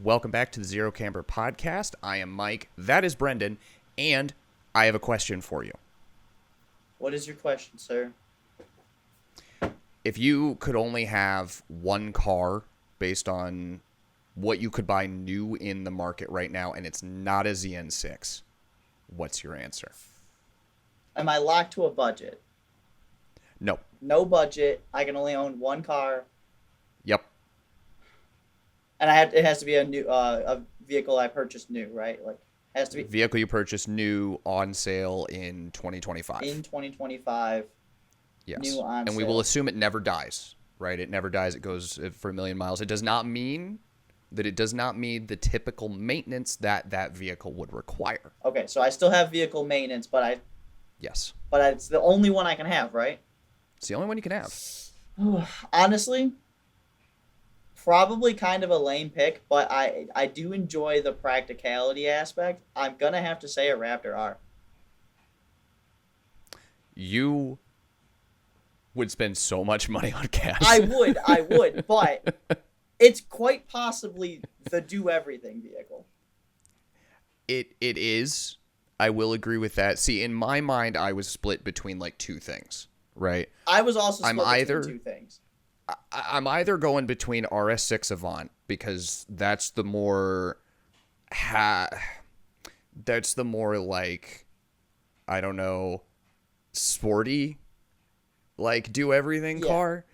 Welcome back to the Zero Camber Podcast. I am Mike. That is Brendan. And I have a question for you. What is your question, sir? If you could only have one car based on what you could buy new in the market right now, and it's not a ZN6, what's your answer? Am I locked to a budget? No. No budget. I can only own one car, Yep. and it has to be a vehicle I purchased new, right? Like, it has to be Vehicle you purchased new on sale in 2025. in 2025. Yes. New on And we sale. will assume it never dies, right? It never dies. It goes for a million miles. It does not mean that it does not mean the typical maintenance that that vehicle would require. Okay, so I still have vehicle maintenance, but Yes. it's the only one I can have, right? It's the only one you can have. Honestly, probably kind of a lame pick, but I do enjoy the practicality aspect. I'm gonna have to say a Raptor R. You would spend so much money on gas. I would, but it's quite possibly the do everything vehicle. It is. I will agree with that. See, in my mind, I was split between like two things, right? I was also I'm split either- between two things. I'm either going between RS6 Avant because that's the more that's the more like, I don't know, sporty, like do everything Yeah. car.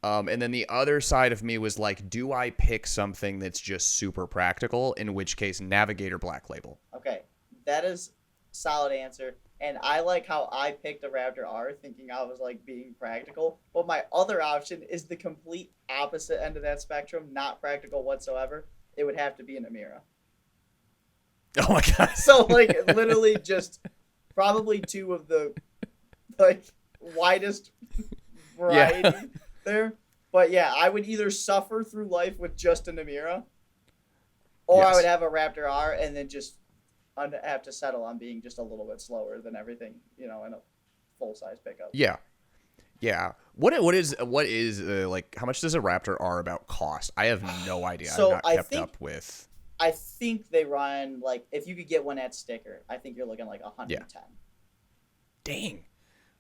And then the other side of me was like, do I pick something that's just super practical? In which case, Navigator Black Label. Okay, that is solid answer. And I like how I picked a Raptor R thinking I was like being practical. But my other option is the complete opposite end of that spectrum, not practical whatsoever. It would have to be an Amira. Oh my god! So like literally just probably two of the like widest variety there. But yeah, I would either suffer through life with just an Amira, or I Yes. would have a Raptor R and then just have to settle on being just a little bit slower than everything, in a full size pickup. Yeah. What is like? How much does a Raptor R about cost? I have no idea. So I've not I kept think- up with. I think they run like if you could get one at sticker, I think you're looking like 110. Dang.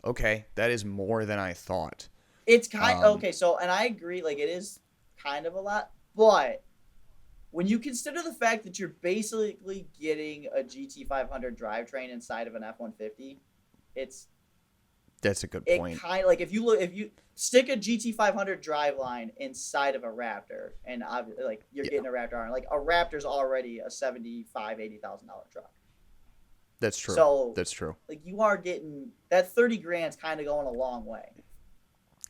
Okay, that is more than I thought. It's Um, okay. So and I agree, like it is kind of a lot, but when you consider the fact that you're basically getting a GT500 drivetrain inside of an F-150, That's a good it point. kind of like if you stick a GT500 driveline inside of a Raptor, and like you're Yeah. getting a Raptor R, like a Raptor's already a $80,000 truck. That's true. So That's true. like you are getting that 30 grand's kind of going a long way.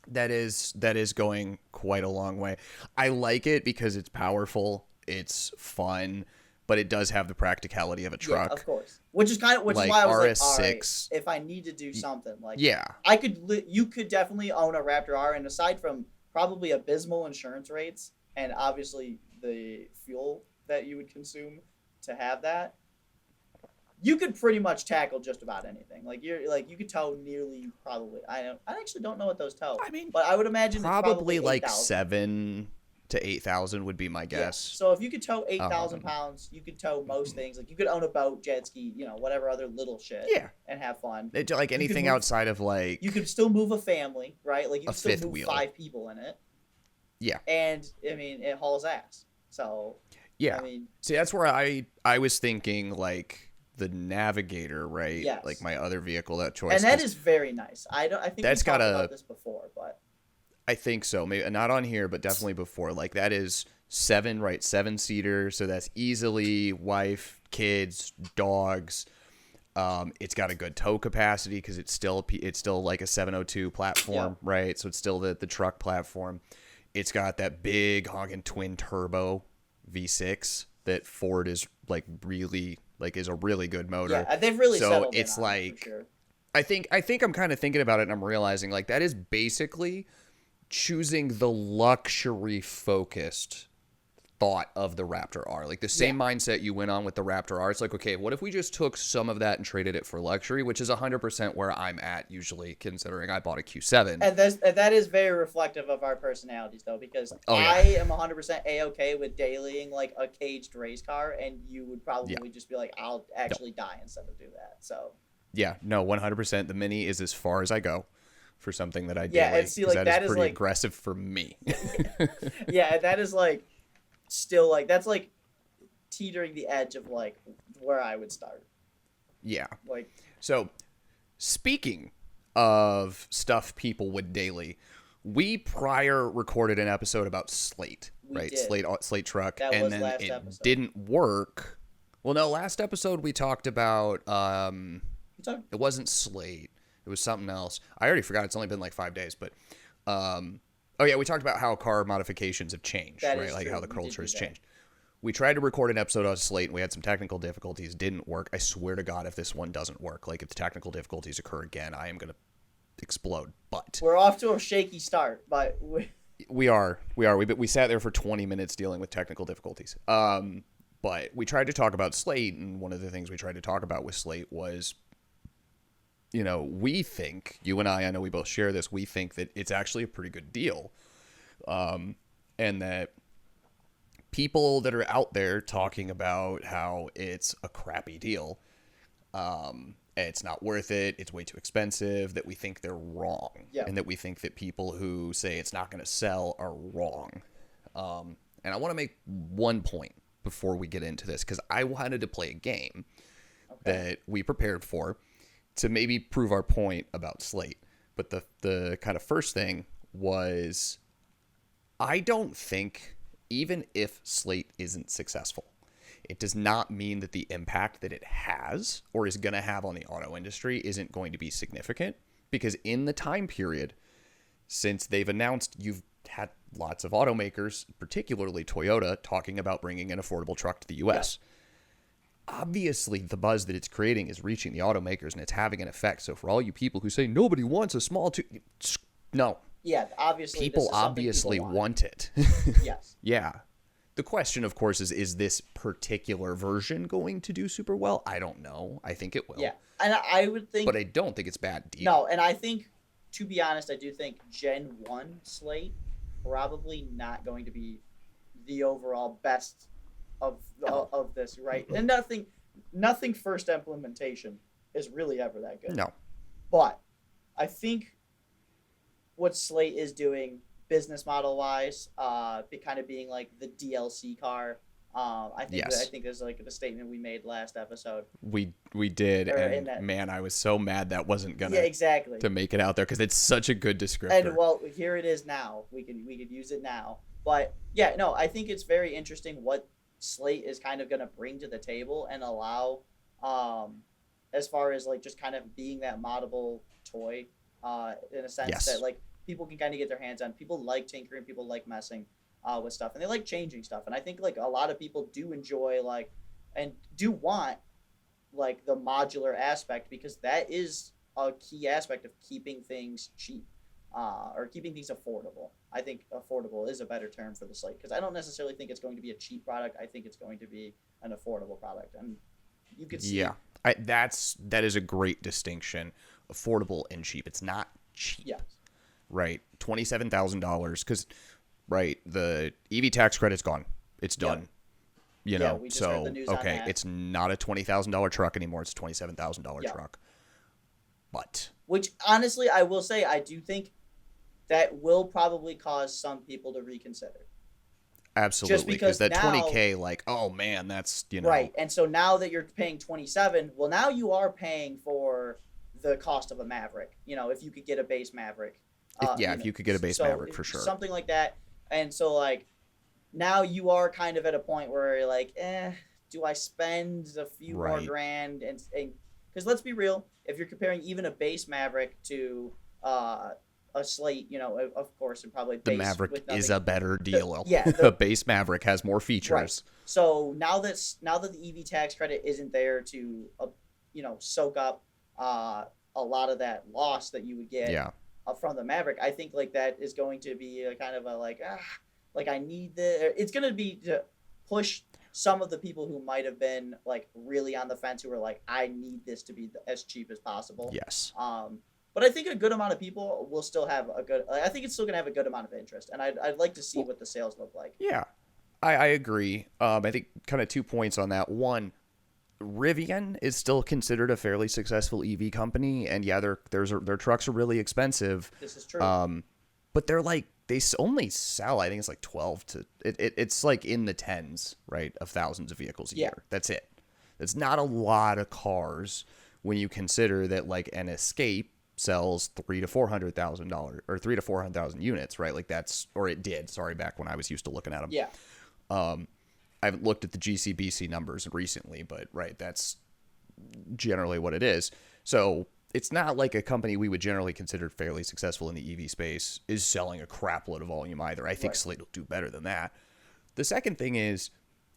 That is going quite a long way. I like it because it's powerful, it's fun, but it does have the practicality of a truck. Yeah, of course. Which is why I was like, all right, if I need to do something, like Yeah. you could definitely own a Raptor R, and aside from probably abysmal insurance rates and obviously the fuel that you would consume to have that, you could pretty much tackle just about anything. Like you could tow nearly probably. I actually don't know what those tow. I mean, but I would imagine it's probably like 8,000. 7,000 to 8,000 would be my Yeah. guess. So if you could tow 8,000 Um, pounds, you could tow most things. Like you could own a boat, jet ski, whatever other little shit. Yeah. And have fun. Like anything move- outside of like You could still move a family, right? Like you A could still fifth move wheel. 5 people in it. Yeah. And I mean, it hauls ass. So Yeah. I mean, See, that's where I was thinking like the Navigator, right? Yes. Like my other vehicle, that choice. and that 'cause is very nice. I think That's we talked got a- about this before, but I think so. Maybe not on here, but definitely before. Like that is 7-seater, so that's easily wife, kids, dogs. It's got a good tow capacity because it's still like a 702 platform, right? So it's still the truck platform. It's got that big honking twin turbo V6 that Ford is like really like is a really good motor. yeah, they've really So settled it's in on it, like- for sure. I think I'm kind of thinking about it and I'm realizing like that is basically choosing the luxury focused thought of the Raptor R. Like the same mindset you went on with the Raptor R. It's like, okay, what if we just took some of that and traded it for luxury, which is 100% where I'm at usually, considering I bought a Q7. And that is very reflective of our personalities, though, because I am 100% A-okay with dailying like a caged race car, and you would probably just be like, I'll actually die instead of do that. So yeah, no, 100%. The Mini is as far as I go for something that I daily. Yeah, and see, like that is pretty like aggressive for me. Yeah, that is like still like that's like teetering the edge of like where I would start. Yeah. Like, so speaking of stuff people would daily, we prior recorded an episode about Slate, right? Did. Slate truck, That and was then last it episode. didn't work. Well, no, last episode we talked about it wasn't Slate. It was something else. I already forgot. It's only been like 5 days, but oh yeah, we talked about how car modifications have changed, That right? is Like true. how the We culture did has do that. changed. We tried to record an episode on Slate, and we had some technical difficulties. Didn't work. I swear to God, if this one doesn't work, like if the technical difficulties occur again, I am gonna explode. But We're off to a shaky start, but we sat there for 20 minutes dealing with technical difficulties. But we tried to talk about Slate, and one of the things we tried to talk about with Slate was, you know, we think, you and I know we both share this, we think that it's actually a pretty good deal. And that people that are out there talking about how it's a crappy deal, it's not worth it, it's way too expensive, that we think they're wrong. Yeah. And that we think that people who say it's not going to sell are wrong. And I want to make one point before we get into this, because I wanted to play a game that we prepared for to maybe prove our point about Slate. But the kind of first thing was, I don't think, even if Slate isn't successful, it does not mean that the impact that it has or is going to have on the auto industry isn't going to be significant. Because in the time period since they've announced, you've had lots of automakers, particularly Toyota, talking about bringing an affordable truck to the U.S. Yeah. Obviously, the buzz that it's creating is reaching the automakers, and it's having an effect. So for all you people who say nobody wants a small no. Yeah, obviously people obviously want it. Yes. Yeah. The question, of course, is this particular version going to do super well? I don't know. I think it will. Yeah, and I would think, but I don't think it's bad deal. No, and I think, to be honest, I do think Gen 1 Slate probably not going to be the overall best of this, right? And nothing first implementation is really ever that good. No. But I think what Slate is doing business model wise, kind of being like the DLC car. I think there's like the statement we made last episode. We did, and man, I was so mad that wasn't gonna exactly to make it out there, because it's such a good descriptor. And well, here it is now. We could use it now. But yeah, no, I think it's very interesting what Slate is kind of gonna bring to the table and allow, as far as like just kind of being that moddable toy, in a sense that like people can kind of get their hands on. People like tinkering, people like messing with stuff, and they like changing stuff. And I think like a lot of people do enjoy like and do want like the modular aspect, because that is a key aspect of keeping things cheap, or keeping things affordable. I think affordable is a better term for the Slate, because I don't necessarily think it's going to be a cheap product. I think it's going to be an affordable product, and you could see. Yeah, that is a great distinction. Affordable and cheap. It's not cheap. Yes. Right. $27,000, because right, the EV tax credit's gone. It's done. Yep. You know, we just heard the news on that. It's not a $20,000 truck anymore. It's a $27,000 truck. But which honestly, I will say, I do think that will probably cause some people to reconsider. Absolutely, because that $20K, like, oh man, that's, you know, right. And so now that you're paying $27,000, well, now you are paying for the cost of a Maverick. You know, if you could get a base Maverick. If you could get a base Maverick, for sure. Something like that. And so, like, now you are kind of at a point where you're like, do I spend a few more grand? And because let's be real, if you're comparing even a base Maverick to a Slate, you know, of course, and probably the Maverick is a better deal. The base Maverick has more features. Right. So now that the EV tax credit isn't there to, soak up a lot of that loss that you would get from the Maverick, I think like that is going to be a kind of a like I need the. It's going to be push some of the people who might have been like really on the fence, who were like, I need this to be as cheap as possible. Yes. But I think a good amount of people will still have a good. I think it's still gonna have a good amount of interest, and I'd like to see what the sales look like. Yeah, I agree. I think kind of 2 points on that. One, Rivian is still considered a fairly successful EV company, and yeah, their trucks are really expensive. This is true. But they're like only sell, I think it's like 12 to it's like in the tens, right, of thousands of vehicles a year. That's it. That's not a lot of cars when you consider that like an Escape sells $300,000 to $400,000 or 300,000 to 400,000 units, right? Like that's, or it did. Sorry, back when I was used to looking at them. Yeah. I haven't looked at the GCBC numbers recently, but right, that's generally what it is. So it's not like a company we would generally consider fairly successful in the EV space is selling a crap load of volume either. I think Slate will do better than that. The second thing is,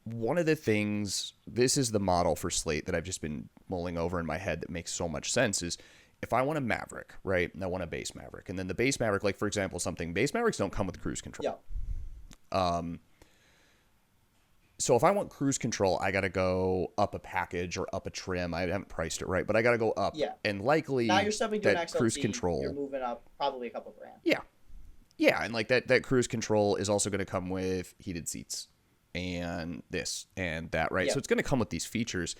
one of the things, this is the model for Slate that I've just been mulling over in my head that makes so much sense, is if I want a Maverick, right, and I want a base Maverick, and then the base Maverick, like for example, base Mavericks don't come with cruise control. Yeah. So if I want cruise control, I got to go up a package or up a trim. I haven't priced it right, but I got to go up. Yeah. And likely now you're stepping to an XLT, cruise control, you're moving up probably a couple grand. Yeah. Yeah, and like that cruise control is also going to come with heated seats and this and that, right? Yeah. So it's going to come with these features.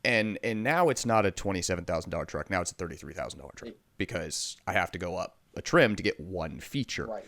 And now it's not a $27,000 truck. Now it's a $33,000 truck because I have to go up a trim to get one feature. Right.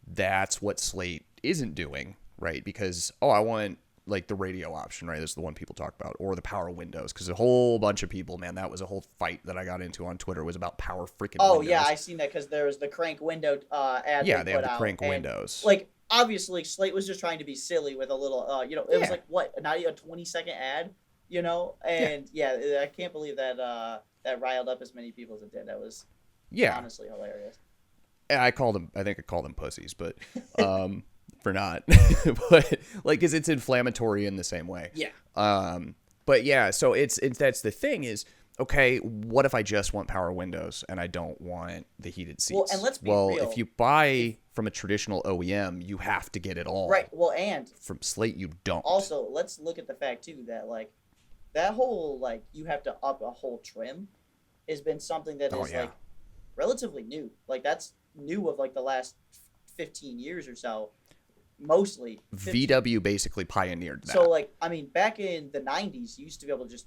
That's what Slate isn't doing, right? Because, I want like the radio option, right? This is the one people talk about, or the power windows. Because a whole bunch of people, man, that was a whole fight that I got into on Twitter, was about power freaking windows. Oh, yeah, I seen that because there was the crank window ad. Yeah, they have the out, crank windows. Like, obviously, Slate was just trying to be silly with a little, it was like, what, not even a 20-second ad? And I can't believe that that riled up as many people as it did. That was honestly hilarious. I think I called them pussies, but for not, but like, cause it's inflammatory in the same way. Yeah. But yeah, so it's that's the thing is, okay, what if I just want power windows and I don't want the heated seats? Well, and let's be real. If you buy from a traditional OEM, you have to get it all. Right. Well, and from Slate, you don't. Also, let's look at the fact too that like that whole like you have to up a whole trim has been something that is like relatively new. Like that's new of like the last 15 years or so. Mostly 15. VW basically pioneered that. So like, I mean, back in the 90s, you used to be able to just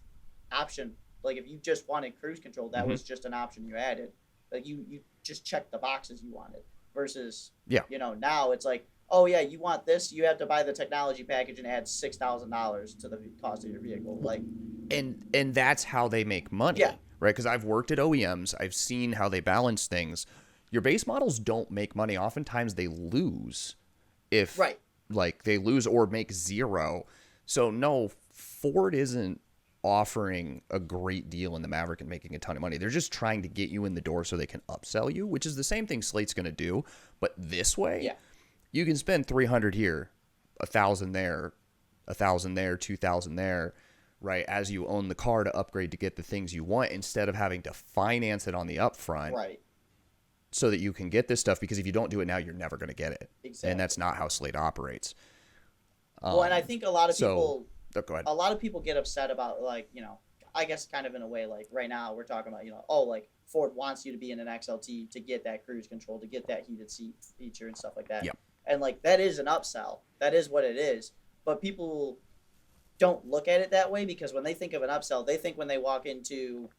option, like if you just wanted cruise control, that was just an option you added. Like you just checked the boxes you wanted versus, now it's like, oh yeah, you want this, you have to buy the technology package and add $6,000 to the cost of your vehicle. Like, and that's how they make money, right? Because I've worked at OEMs, I've seen how they balance things. Your base models don't make money. Oftentimes they lose. If like they lose or make zero. So no, Ford isn't offering a great deal in the Maverick and making a ton of money. They're just trying to get you in the door so they can upsell you, which is the same thing Slate's going to do, but this way. You can spend 300 here, 1,000 there, 1,000 there, 2,000 there, right? As you own the car to upgrade to get the things you want instead of having to finance it on the upfront. Right. So that you can get this stuff, because if you don't do it now, you're never going to get it. Exactly. And that's not how Slate operates. Well, and I think a lot of people, go ahead. A lot of people get upset about like, I guess kind of in a way, like right now we're talking about, like Ford wants you to be in an XLT to get that cruise control, to get that heated seat feature and stuff like that. Yep. And like, that is an upsell. That is what it is. But people don't look at it that way, because when they think of an upsell, they think when they walk into,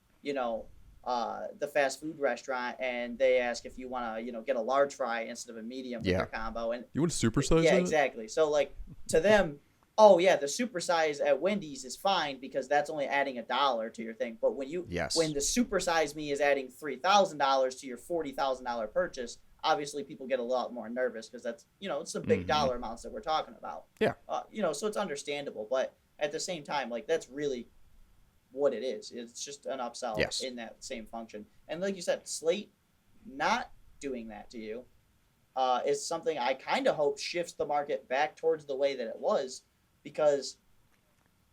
the fast food restaurant and they ask if you want to, get a large fry instead of a medium with your combo. And you want to supersize Yeah, that? exactly. So like to them, oh yeah, the supersize at Wendy's is fine because that's only adding $1 to your thing. But when when the supersize me is adding $3,000 to your $40,000 purchase, obviously people get a lot more nervous because that's, it's some big dollar amounts that we're talking about. Yeah. So it's understandable, but at the same time, like that's really what it is. It's just an upsell in that same function. And like you said, Slate not doing that to you is something I kind of hope shifts the market back towards the way that it was, because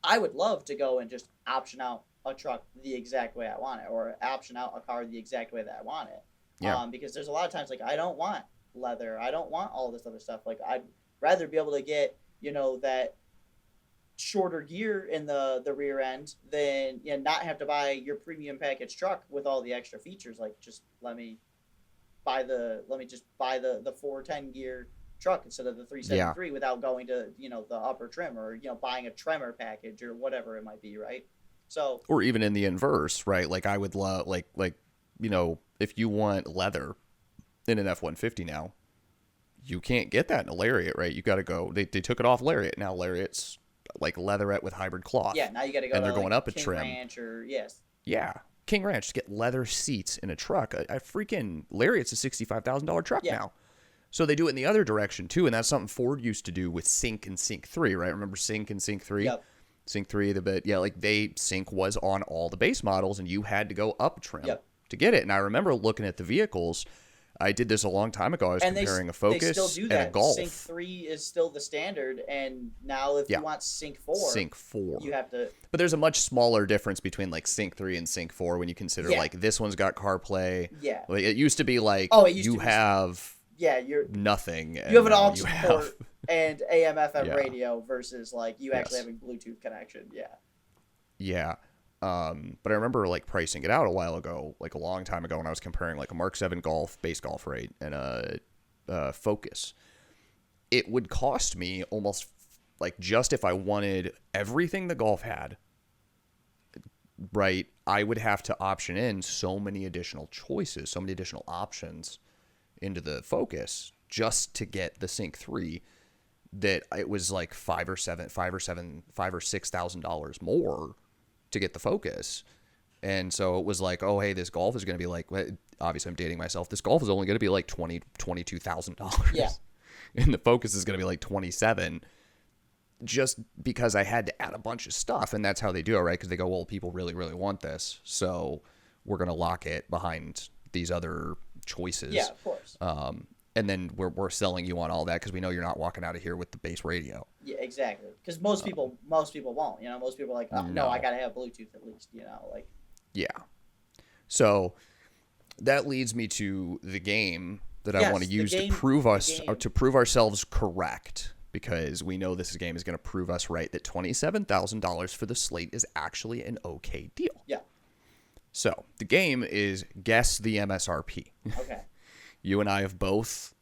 I would love to go and just option out a truck the exact way I want it, or option out a car the exact way that I want it. Yeah. Because there's a lot of times like I don't want leather, I don't want all this other stuff. Like I'd rather be able to get, that shorter gear in the rear end, then not have to buy your premium package truck with all the extra features. Like, just let me just buy the 410 gear truck instead of the 373 without going to the upper trim, or buying a Tremor package or whatever it might be, right? So, or even in the inverse, right? Like, I would love, if you want leather in an F-150 now, you can't get that in a Lariat, right? You got to go. They took it off Lariat. Now Lariat's like leatherette with hybrid cloth. yeah, now you got to go. And to they're going up a King trim. Ranch or yes. Yeah, King Ranch to get leather seats in a truck. I freaking Lariat's a $65,000 truck now. So they do it in the other direction too, and that's something Ford used to do with Sync and Sync 3, right? Remember Sync and Sync 3? Yep. Sync 3, Sync was on all the base models, and you had to go up trim to get it. And I remember looking at the vehicles. I did this a long time ago. I was comparing a Focus they still do that. and a Golf. Sync 3 is still the standard, and now if you want Sync 4, you have to. But there's a much smaller difference between like Sync 3 and Sync 4 when you consider like this one's got CarPlay. Yeah. Like, it used to be like you have you're nothing. You have an aux port and AM/FM radio versus like you actually having Bluetooth connection. Yeah. Yeah. But I remember like pricing it out a while ago, like a long time ago, when I was comparing like a Mark 7 Golf base Golf rate and a Focus. It would cost me almost like, just if I wanted everything the Golf had, right, I would have to option in so many additional choices, so many additional options into the Focus just to get the Sync 3, that it was like $5,000 or $6,000 more to get the Focus. And so it was like, oh, hey, this Golf is going to be like, obviously I'm dating myself, this Golf is only going to be like $22,000. Yeah. And the Focus is going to be like 27, just because I had to add a bunch of stuff. And that's how they do it, right? Because they go, well, people really, really want this, so we're going to lock it behind these other choices. Yeah, of course. And then we're selling you on all that because we know you're not walking out of here with the base radio. Yeah, exactly. Because most people won't. Most people are like, oh, no, I gotta have Bluetooth at least. Like. Yeah. So that leads me to the game that I want to use to prove ourselves correct, because we know this game is going to prove us right that $27,000 for the Slate is actually an okay deal. Yeah. So the game is guess the MSRP. Okay. You and I have both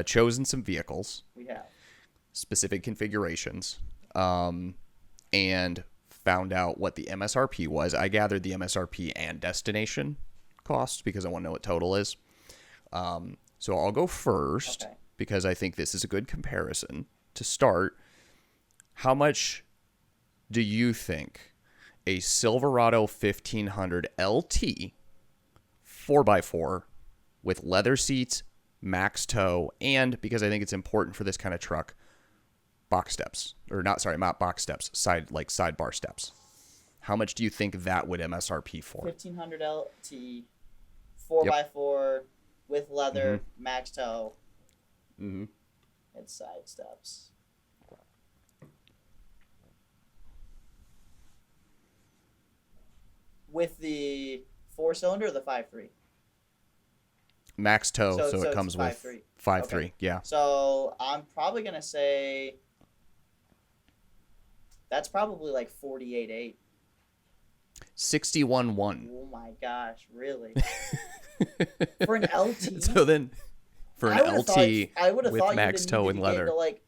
chosen some vehicles. We have. Specific configurations, and found out what the MSRP was. I gathered the MSRP and destination cost because I want to know what total is. So I'll go first because I think this is a good comparison. To start, how much do you think a Silverado 1500 LT 4x4 with leather seats, max tow, and, because I think it's important for this kind of truck, box steps, or not box steps, sidebar steps. How much do you think that would MSRP for? 1500 LT, 4x4 with leather, max tow, and side steps. With the 4-cylinder or the 5.3? Max tow, so it comes with 5.3. Okay. Yeah. So I'm probably gonna say that's probably like 48.8. 61.1. Oh my gosh, really? For an LT? So then, for an LT I would have with thought max tow and leather, to like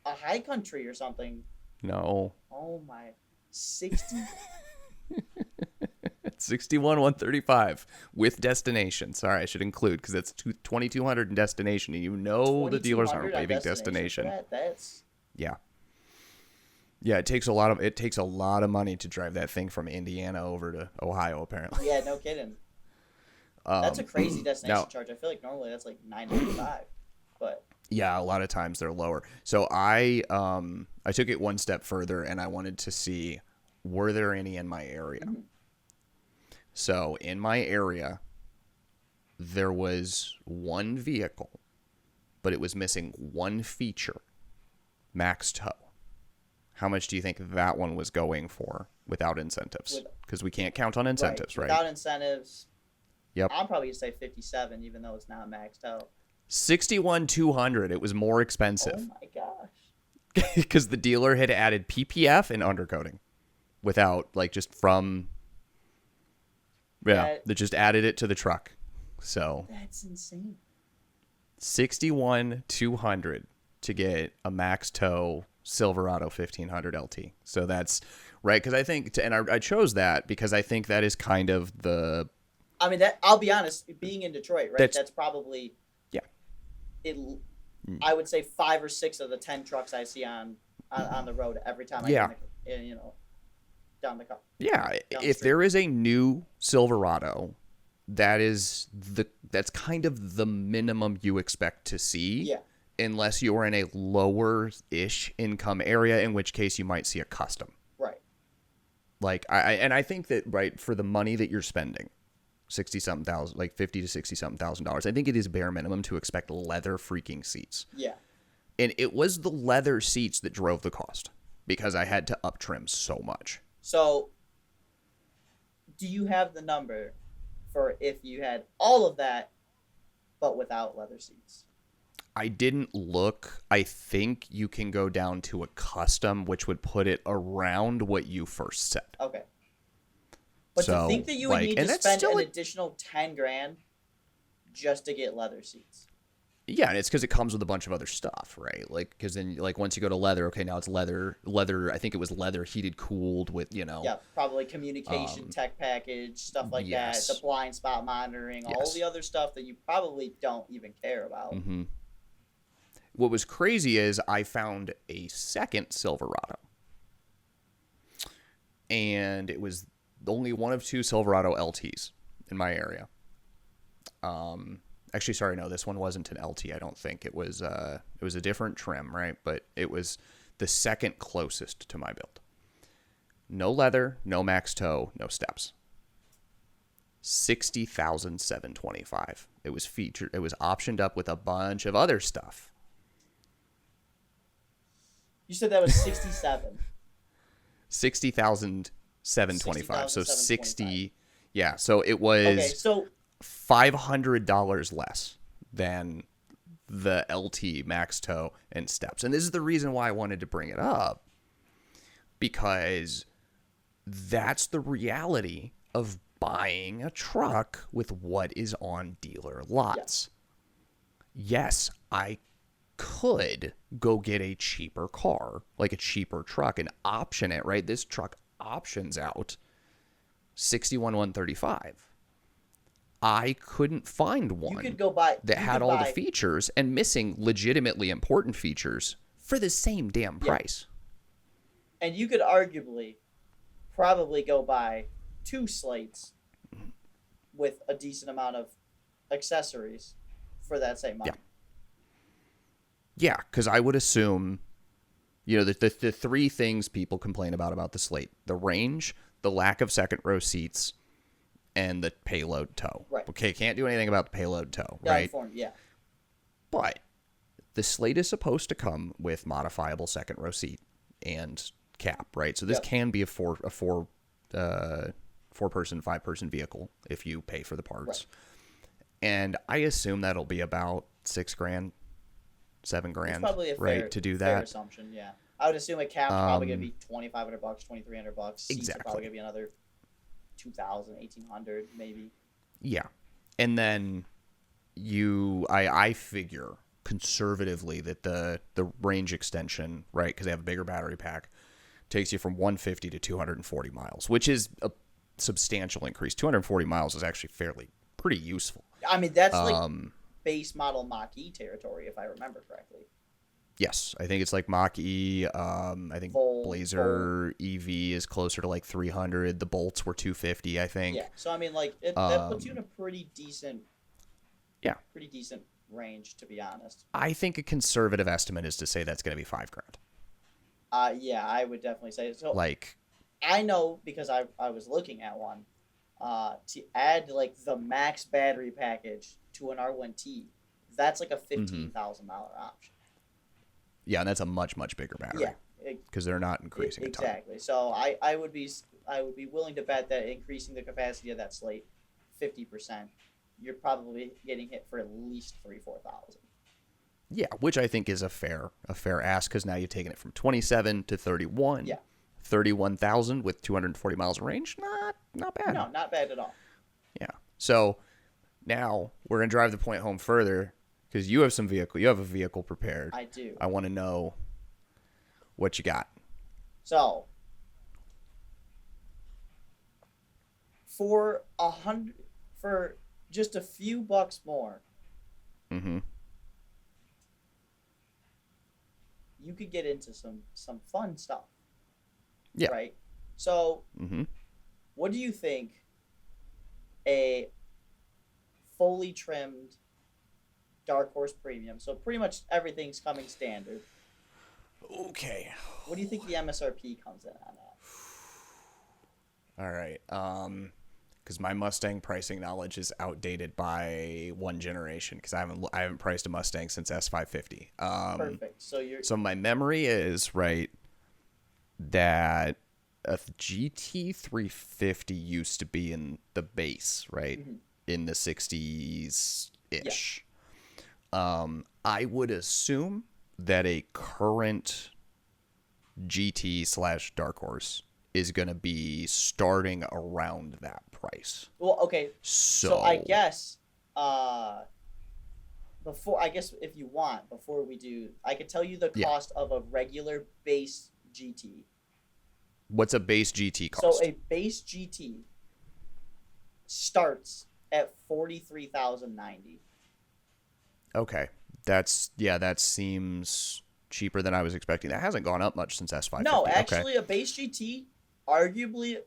a high country or something. No. Oh my, 60. 61,135 with destination. Sorry, I should include, because that's 2,200 in destination, and the dealers aren't waiving destination. That's yeah. It takes a lot of money to drive that thing from Indiana over to Ohio, apparently. Yeah, no kidding. That's a crazy destination charge. I feel like normally that's like $9.95, but yeah, a lot of times they're lower. So I took it one step further, and I wanted to see, were there any in my area? Mm-hmm. So in my area, there was one vehicle, but it was missing one feature, max tow. How much do you think that one was going for without incentives? Because we can't count on incentives, right? Without incentives, yep. I'm probably going to say 57, even though it's not max tow. 61,200. It was more expensive. Oh my gosh. because the dealer had added PPF and undercoating without like just from they just added it to the truck. So that's insane. 61,200 to get a max tow Silverado 1500 LT. So that's right, because I think, and I chose that because I think that is kind of the. I mean, that I'll be honest, being in Detroit, right? That's probably I would say 5 or 6 of the 10 trucks I see on the road every time I get down the car. Yeah, if there is a new Silverado, that's kind of the minimum you expect to see. Yeah. Unless you're in a lower-ish income area, in which case you might see a custom. Right. Like I think that for the money that you're spending, 60-something thousand, like 50 to 60-something $1,000, I think it is bare minimum to expect leather freaking seats. Yeah. And it was the leather seats that drove the cost because I had to up trim so much. So, do you have the number for if you had all of that, but without leather seats? I didn't look. I think you can go down to a custom, which would put it around what you first said. Okay. But to think that you would need to spend an additional $10,000 just to get leather seats. Yeah, and it's because it comes with a bunch of other stuff, right? Like, because then, like, once you go to leather, okay, now it's leather. I think it was leather heated cooled with, Yeah, probably communication tech package, stuff like that. The blind spot monitoring, all the other stuff that you probably don't even care about. Mm-hmm. What was crazy is I found a second Silverado, and it was only one of 2 Silverado LTs in my area. Actually, sorry, no, this one wasn't an LT. I don't think it was a different trim, right? But it was the second closest to my build. No leather, no max tow, no steps. 60,725. It was featured. It was optioned up with a bunch of other stuff. You said that was 67. 60,725. So 60. Yeah. So it was. Okay. So. $500 less than the LT max tow and steps. And this is the reason why I wanted to bring it up, because that's the reality of buying a truck with what is on dealer lots. Yes, I could go get a cheaper car, like a cheaper truck, and option it, right? This truck options out $61,135. I couldn't find one that had all the features and missing legitimately important features for the same damn price. And you could arguably probably go buy 2 Slates with a decent amount of accessories for that same money. Yeah, because I would assume, the 3 things people complain about the Slate: the range, the lack of second row seats, and the payload tow. Right. Okay, can't do anything about the payload tow, right? Yeah. But the Slate is supposed to come with modifiable second row seat and cap, right? So this can be a four person, 5-person vehicle if you pay for the parts. Right. And I assume that'll be about $6,000, $7,000, probably a fair, to do fair that. assumption, yeah. I would assume a cap's probably going to be $2,500, $2,300. Seats are probably going to be another $2,000, $1,800 maybe. Yeah. And then I figure conservatively that the range extension, right, because they have a bigger battery pack, takes you from 150 to 240 miles, which is a substantial increase. 240 miles is actually pretty useful. I mean, that's like base model Mach-E territory, if I remember correctly. Yes, I think it's like Mach-E. I think Blazer EV is closer to like 300. The Bolts were 250, I think. Yeah, so I mean, like that puts you in a pretty decent range, to be honest. I think a conservative estimate is to say that's going to be $5,000. Yeah, I would definitely say so. Like, I know because I was looking at one. To add like the max battery package to an R1T, that's like a $15,000 option. Yeah, and that's a much, much bigger battery. Yeah, because they're not increasing a ton. Exactly. So I would be willing to bet that increasing the capacity of that Slate 50%, you're probably getting hit for at least $3,000-$4,000. Yeah, which I think is a fair ask because now you're taking it from 27 to 31. Yeah. 31,000 with 240 miles of range. Not bad. No, not bad at all. Yeah. So now we're gonna drive the point home further because you have a vehicle prepared. I do. I want to know what you got. So for just a few bucks more, Mm-hmm. you could get into some fun stuff. Yeah. Right. So, Mm-hmm. what do you think a fully trimmed Dark Horse Premium? So pretty much everything's coming standard. Okay. What do you think the MSRP comes in on that? All right. Because my Mustang pricing knowledge is outdated by one generation because I haven't priced a Mustang since S550. Perfect. So my memory is right that a GT350 used to be in the base, right? Mm-hmm. In the 60s ish. Yeah. I would assume that a current GT / Dark Horse is going to be starting around that price. Well, okay. So I guess if you want, before we do, I could tell you the cost of a regular base GT. What's a base GT cost? So a base GT starts at $43,090. Okay. That seems cheaper than I was expecting. That hasn't gone up much since S550. No, actually, a base GT, arguably,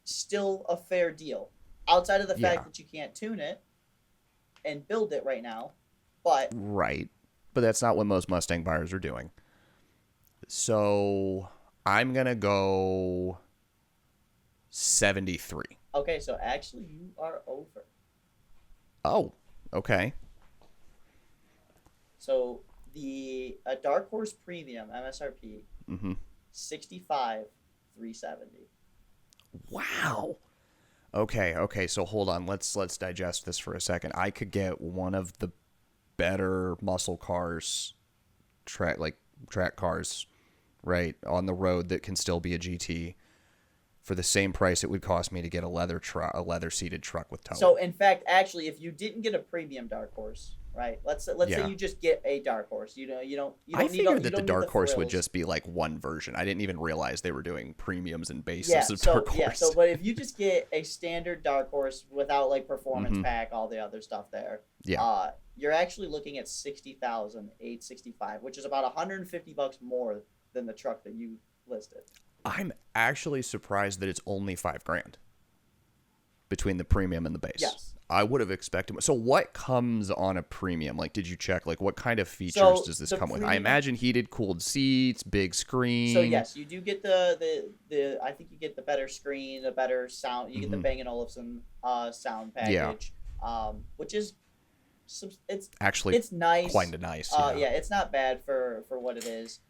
still a fair deal. Outside of the fact that you can't tune it and build it right now, but right, but that's not what most Mustang buyers are doing. So I'm gonna go 73. Okay, so actually, you are over. Oh, okay. So a Dark Horse Premium MSRP, Mm-hmm. 65,370. Wow. Okay. So hold on. Let's digest this for a second. I could get one of the better muscle cars, track cars, right, on the road that can still be a GT for the same price it would cost me to get a leather seated truck with towing. So in fact, actually, if you didn't get a premium Dark Horse, right? Let's say you just get a Dark Horse. You don't I figured that the Dark Horse would thrills. just be like one version. I didn't even realize they were doing premiums and bases of Dark Horse. Yeah, but if you just get a standard Dark Horse without like performance pack, all the other stuff there, you're actually looking at $60,865, which is about $150 more than the truck that you listed. I'm actually surprised that it's only $5,000 between the premium and the base. Yes. I would have expected. So what comes on a premium? Like, did you check? Like, what kind of features does this come with? I imagine heated, cooled seats, big screen. So yes, you do get the I think you get the better screen, the better sound. You get the Bang & Olufsen sound package, which is it's nice, quite nice. It's not bad for what it is.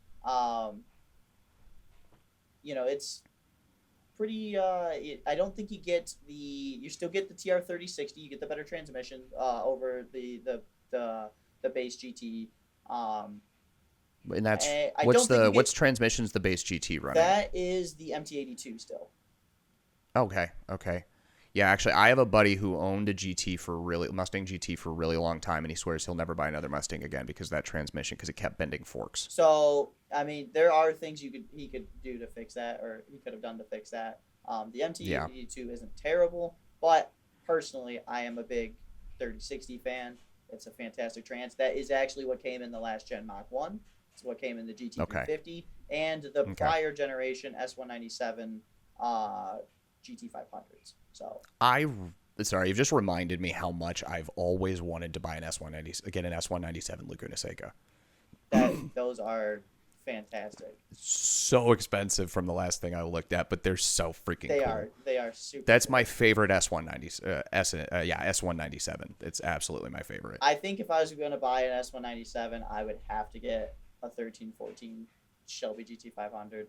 It's pretty. I don't think you still get the TR3060. You get the better transmission over the base GT. And that's what's transmission's the base GT running? That is the MT82 still. Okay. Yeah, actually, I have a buddy who owned a Mustang GT for a really long time, and he swears he'll never buy another Mustang again because of that transmission, because it kept bending forks. So, I mean, there are things he could do to fix that, or he could have done to fix that. The MT82 isn't terrible, but personally, I am a big 3060 fan. It's a fantastic trans. That is actually what came in the last gen Mach 1. It's what came in the GT350 and the prior generation S197 GT500s. So sorry, you've just reminded me how much I've always wanted to buy an S197 Laguna Seca. Those are fantastic. So expensive from the last thing I looked at, but they're so freaking cool. They are super. That's my favorite S197. It's absolutely my favorite. I think if I was going to buy an S197, I would have to get a 1314 Shelby GT500.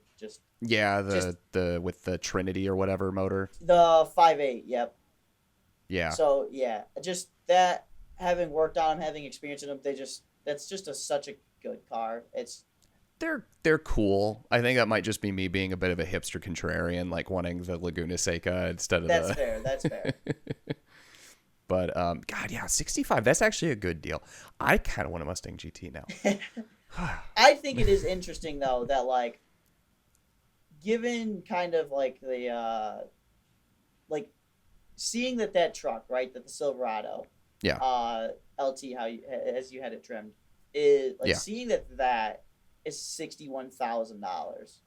The with the Trinity or whatever motor. The 5.8, yep. Yeah. So yeah, just that, having worked on them, having experience in them, That's just such a good car. It's They're cool. I think that might just be me being a bit of a hipster contrarian, like wanting the Laguna Seca instead of that's the. fair. That's fair. But God, yeah, 65. That's actually a good deal. I kind of want a Mustang GT now. I think it is interesting though that like, given kind of like the like seeing that truck, right, that the Silverado, Yeah. LT, as you had it trimmed, is like Yeah. seeing that is $61,000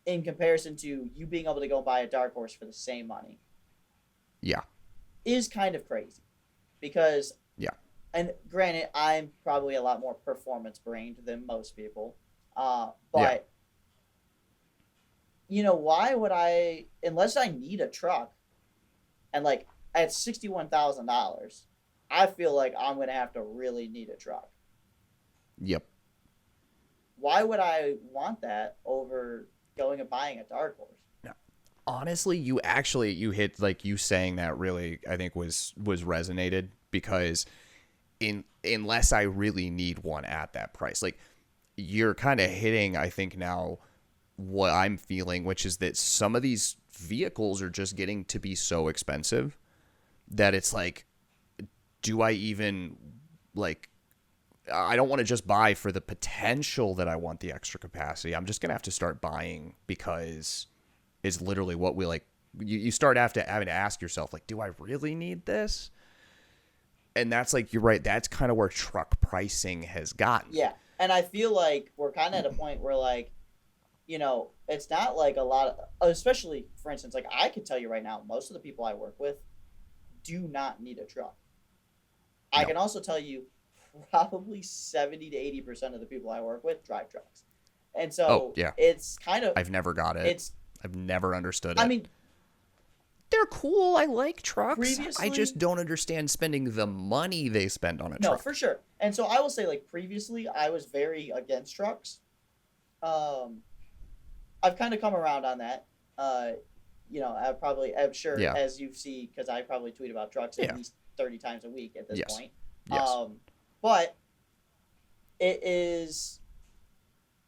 in comparison to you being able to go buy a dark horse for the same money Yeah. is kind of crazy, because Yeah. and granted, I'm probably a lot more performance brained than most people, but Yeah. why would I, unless I need a truck, and like at $61,000, I feel like I'm gonna have to really need a truck. Yep. Why would I want that over going and buying a dark horse? Honestly, you hit, like, you saying that really, I think was resonated, because unless I really need one at that price, like, you're kind of hitting, I think now, what I'm feeling, which is that some of these vehicles are just getting to be so expensive that it's like, do I even, like, I don't want to just buy for the potential that I want the extra capacity. I'm just going to have to start buying because it's literally what we like. You start having to ask yourself, like, do I really need this? And that's like, you're right. That's kind of where truck pricing has gotten. Yeah, and I feel like we're kind of at a point where, like, it's not like a lot of, especially for instance, like I could tell you right now, most of the people I work with do not need a truck. I No. can also tell you probably 70 to 80% of the people I work with drive trucks. And so yeah. it's kind of, I've never got it. I've never understood it. I mean, they're cool. I like trucks. Previously- I just don't understand spending the money they spend on a no, truck. for sure. And so I will say, like, previously I was very against trucks. I've kind of come around on that. I'm sure, Yeah. as you see, because I probably tweet about trucks Yeah. at least 30 times a week at this Yes. point. Yes. But it is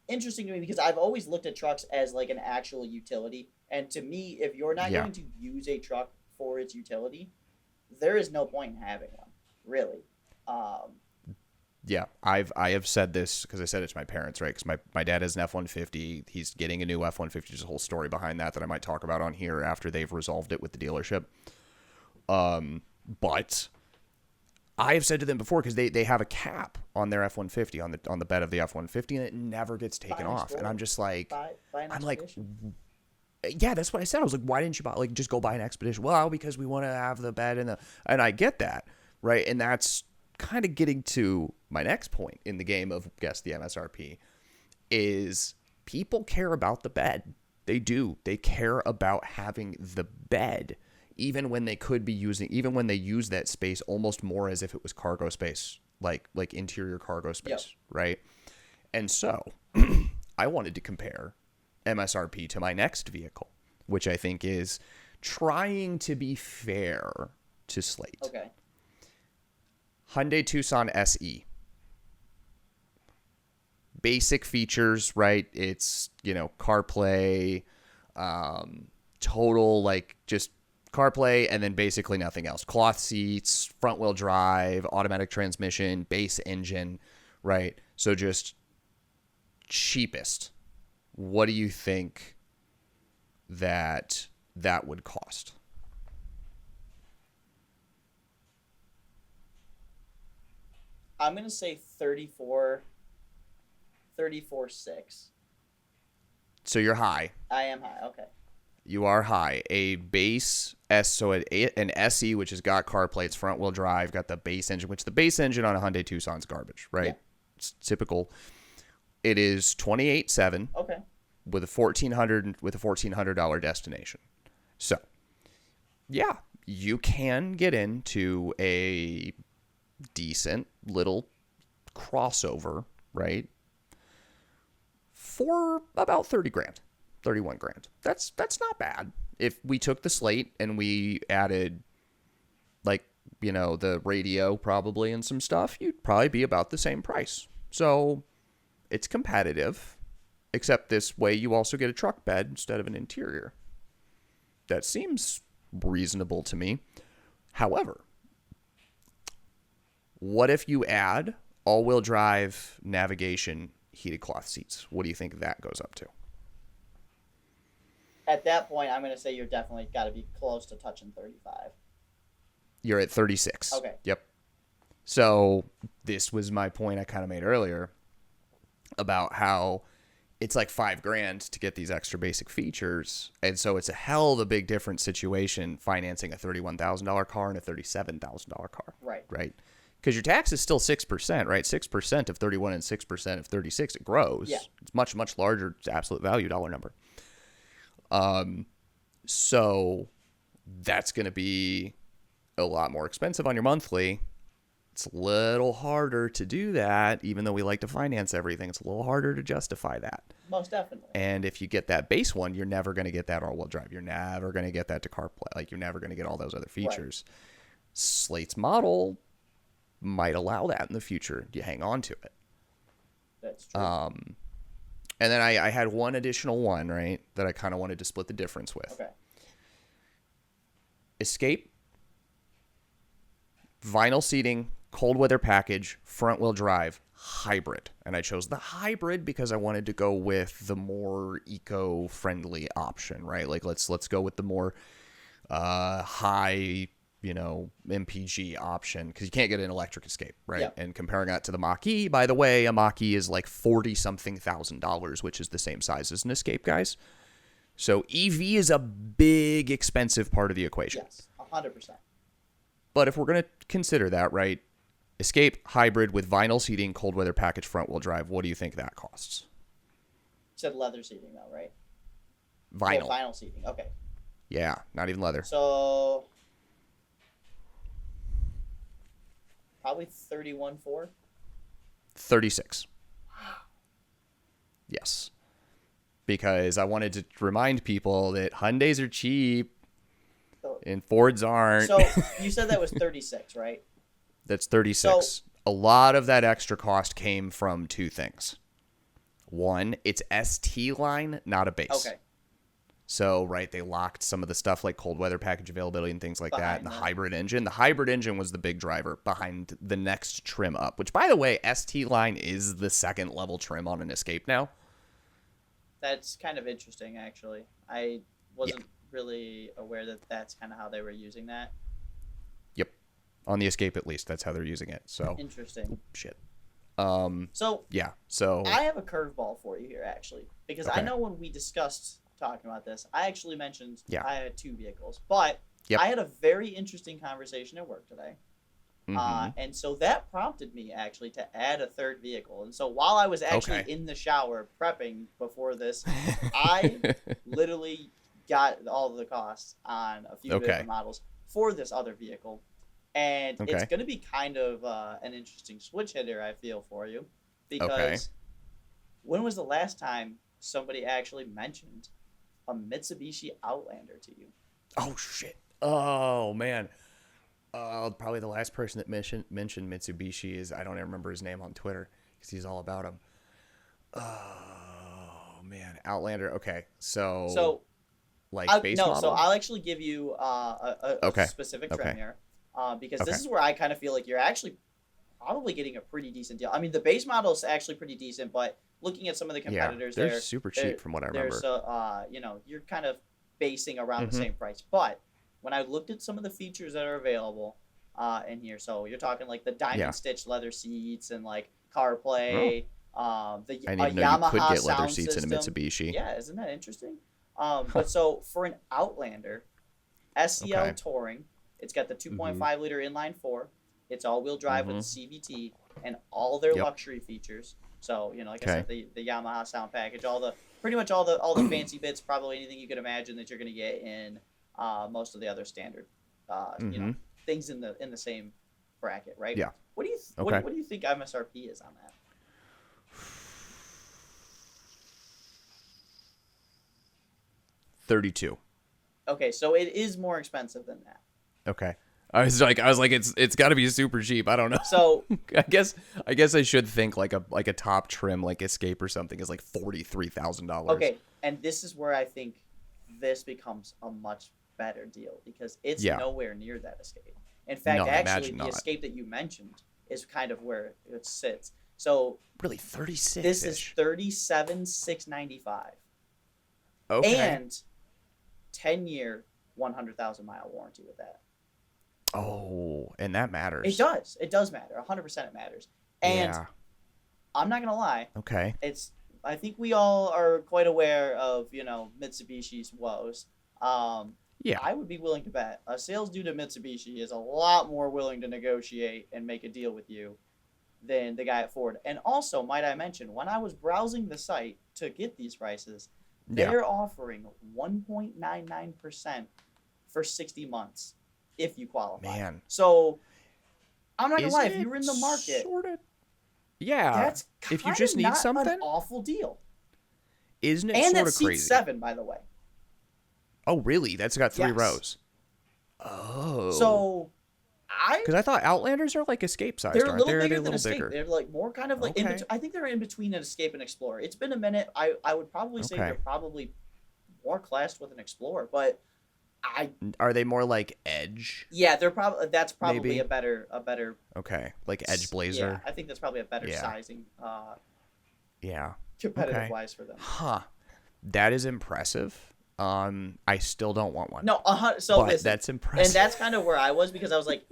interesting to me because I've always looked at trucks as like an actual utility. And to me, if you're not Yeah. going to use a truck for its utility, there is no point in having one, really. Yeah, I have said this because I said it to my parents, right? Because my dad has an F-150. He's getting a new F-150. There's a whole story behind that I might talk about on here after they've resolved it with the dealership. But I have said to them before, because they have a cap on their F-150, on the bed of the F-150, and it never gets taken Buy an off. And I'm just like, buy an I'm like, Expedition. yeah, that's what I said. I was like, why didn't you buy, like, just go buy an Expedition? Well, because we want to have the bed and I get that, right? And that's kind of getting to my next point in the game of guess the MSRP is people care about the bed. They do. They care about having the bed, even when they use that space almost more as if it was cargo space, like interior cargo space, Yep. right? And so I wanted to compare MSRP to my next vehicle, which I think is trying to be fair to Slate. Okay. Hyundai Tucson SE. Basic features, right? It's, CarPlay, total, like, just CarPlay, and then basically nothing else. Cloth seats, front wheel drive, automatic transmission, base engine, right? So just cheapest. What do you think that would cost? I'm going to say 34.6. So you're high. I am high. Okay. You are high. A base an SE, which has got CarPlay, it's front wheel drive, got the base engine, which the base engine on a Hyundai Tucson's garbage, right? Yeah. It's typical. It is 28.7 Okay. with a $1,400 destination. So, yeah, you can get into a decent little crossover, right? For about 30 grand, 31 grand. That's not bad. If we took the Slate and we added like the radio probably and some stuff, you'd probably be about the same price. So it's competitive, except this way you also get a truck bed instead of an interior. That seems reasonable to me. However, what if you add all-wheel drive navigation heated cloth seats? What do you think that goes up to? At that point, I'm going to say you're definitely got to be close to touching 35. You're at 36. Okay. Yep. So this was my point I kind of made earlier about how it's like $5,000 to get these extra basic features. And so it's a hell of a big different situation financing a $31,000 car and a $37,000 car. Right. Right. Because your tax is still 6%, right? 6% of 31 and 6% of 36, it grows. Yeah. It's much, much larger absolute value dollar number. So that's going to be a lot more expensive on your monthly. It's a little harder to do that, even though we like to finance everything. It's a little harder to justify that. Most definitely. And if you get that base one, you're never going to get that all-wheel drive. You're never going to get that to CarPlay. Like, you're never going to get all those other features. Right. Slate's model might allow that in the future. You hang on to it. That's true. And then I had one additional one, right, that I kind of wanted to split the difference with. Okay. Escape, vinyl seating, cold weather package, front wheel drive, hybrid. And I chose the hybrid because I wanted to go with the more eco-friendly option, right? Like let's go with the more high, MPG option, because you can't get an electric Escape, right? Yep. And comparing that to the Mach-E, by the way, a Mach-E is like $40-something thousand, which is the same size as an Escape, guys. So EV is a big, expensive part of the equation. Yes, 100%. But if we're going to consider that, right, Escape hybrid with vinyl seating, cold weather package, front wheel drive, what do you think that costs? You said leather seating, though, right? Vinyl. Oh, vinyl seating, okay. Yeah, not even leather. So probably 31.4. 36. Yes. Because I wanted to remind people that Hyundais are cheap and Fords aren't. So you said that was 36, right? That's 36. So, a lot of that extra cost came from two things. One, it's ST line, not a base. Okay. So, right, they locked some of the stuff like cold weather package availability and things like that. And the hybrid engine. The hybrid engine was the big driver behind the next trim up, which, by the way, ST line is the second level trim on an Escape now. That's kind of interesting, actually. I wasn't really aware that that's kind of how they were using that. Yep. On the Escape, at least, that's how they're using it. So interesting. Shit. So yeah. So I have a curveball for you here, actually, because I know when we discussed talking about this, I actually mentioned I had two vehicles, but I had a very interesting conversation at work today. And so that prompted me actually to add a third vehicle. And so while I was actually in the shower prepping before this, I literally got all of the costs on a few different models for this other vehicle. And it's going to be kind of an interesting switch hitter, I feel, for you. Because when was the last time somebody actually mentioned a Mitsubishi Outlander to you? Oh, shit. Oh, man. Probably the last person that mentioned Mitsubishi is, I don't even remember his name on Twitter because he's all about him. Oh, man. Outlander. Okay. So like base model? So I'll actually give you a specific trim here because this is where I kind of feel like you're actually probably getting a pretty decent deal. I mean, the base model is actually pretty decent, but looking at some of the competitors, they're super cheap from what I remember. You're kind of basing around the same price. But when I looked at some of the features that are available in here, so you're talking like the diamond stitch leather seats and like CarPlay, I didn't even know you could get leather seats system. in a Mitsubishi. Yeah, isn't that interesting? But so for an Outlander, SEL Touring, it's got the 2.5 liter inline four. It's all-wheel drive with CVT and all their luxury features. So like I said, the Yamaha sound package, pretty much all the fancy bits, probably anything you could imagine that you're gonna get in most of the other standard, things in the same bracket, right? Yeah. What do you think MSRP is on that? 32. Okay, so it is more expensive than that. Okay. I was like, it's got to be super cheap. I don't know. So I guess I should think like a top trim like Escape or something is like $43,000. okay, and this is where I think this becomes a much better deal because it's nowhere near that Escape. In fact, No, actually, the not. Escape that you mentioned is kind of where it sits. So Really, 36. this is $37,695. Okay. And 10-year, 100,000-mile warranty with that. Oh, and that matters. It does. It does matter. 100% it matters. And yeah. I'm not gonna lie. Okay. I think we all are quite aware of Mitsubishi's woes. Yeah. I would be willing to bet a sales dude at Mitsubishi is a lot more willing to negotiate and make a deal with you than the guy at Ford. And also, might I mention, when I was browsing the site to get these prices, they're offering 1.99% for 60 months if you qualify. Man. So I'm not gonna lie, if you're in the market, sorta, yeah, that's if you just need not something, an awful deal. Isn't it and sort of that's crazy? seat 7, by the way. Oh, really? That's got 3 Yes. rows. Oh. So because I thought Outlanders are like Escape sized, they're a aren't little they? Or are bigger they a than little Escape. bigger? They're like more kind of like Okay. I think they're in between an Escape and Explorer. It's been a minute. I would probably say Okay. they're probably more classed with an Explorer, but Are they more like Edge? yeah, they're probably Maybe. a better Okay, like Edge Blazer. Yeah, I think that's probably a better Yeah. sizing Yeah. competitive Okay. wise for them. Huh. That is impressive. I still don't want one. No, so but listen, that's impressive. and that's kind of where I was because I was like,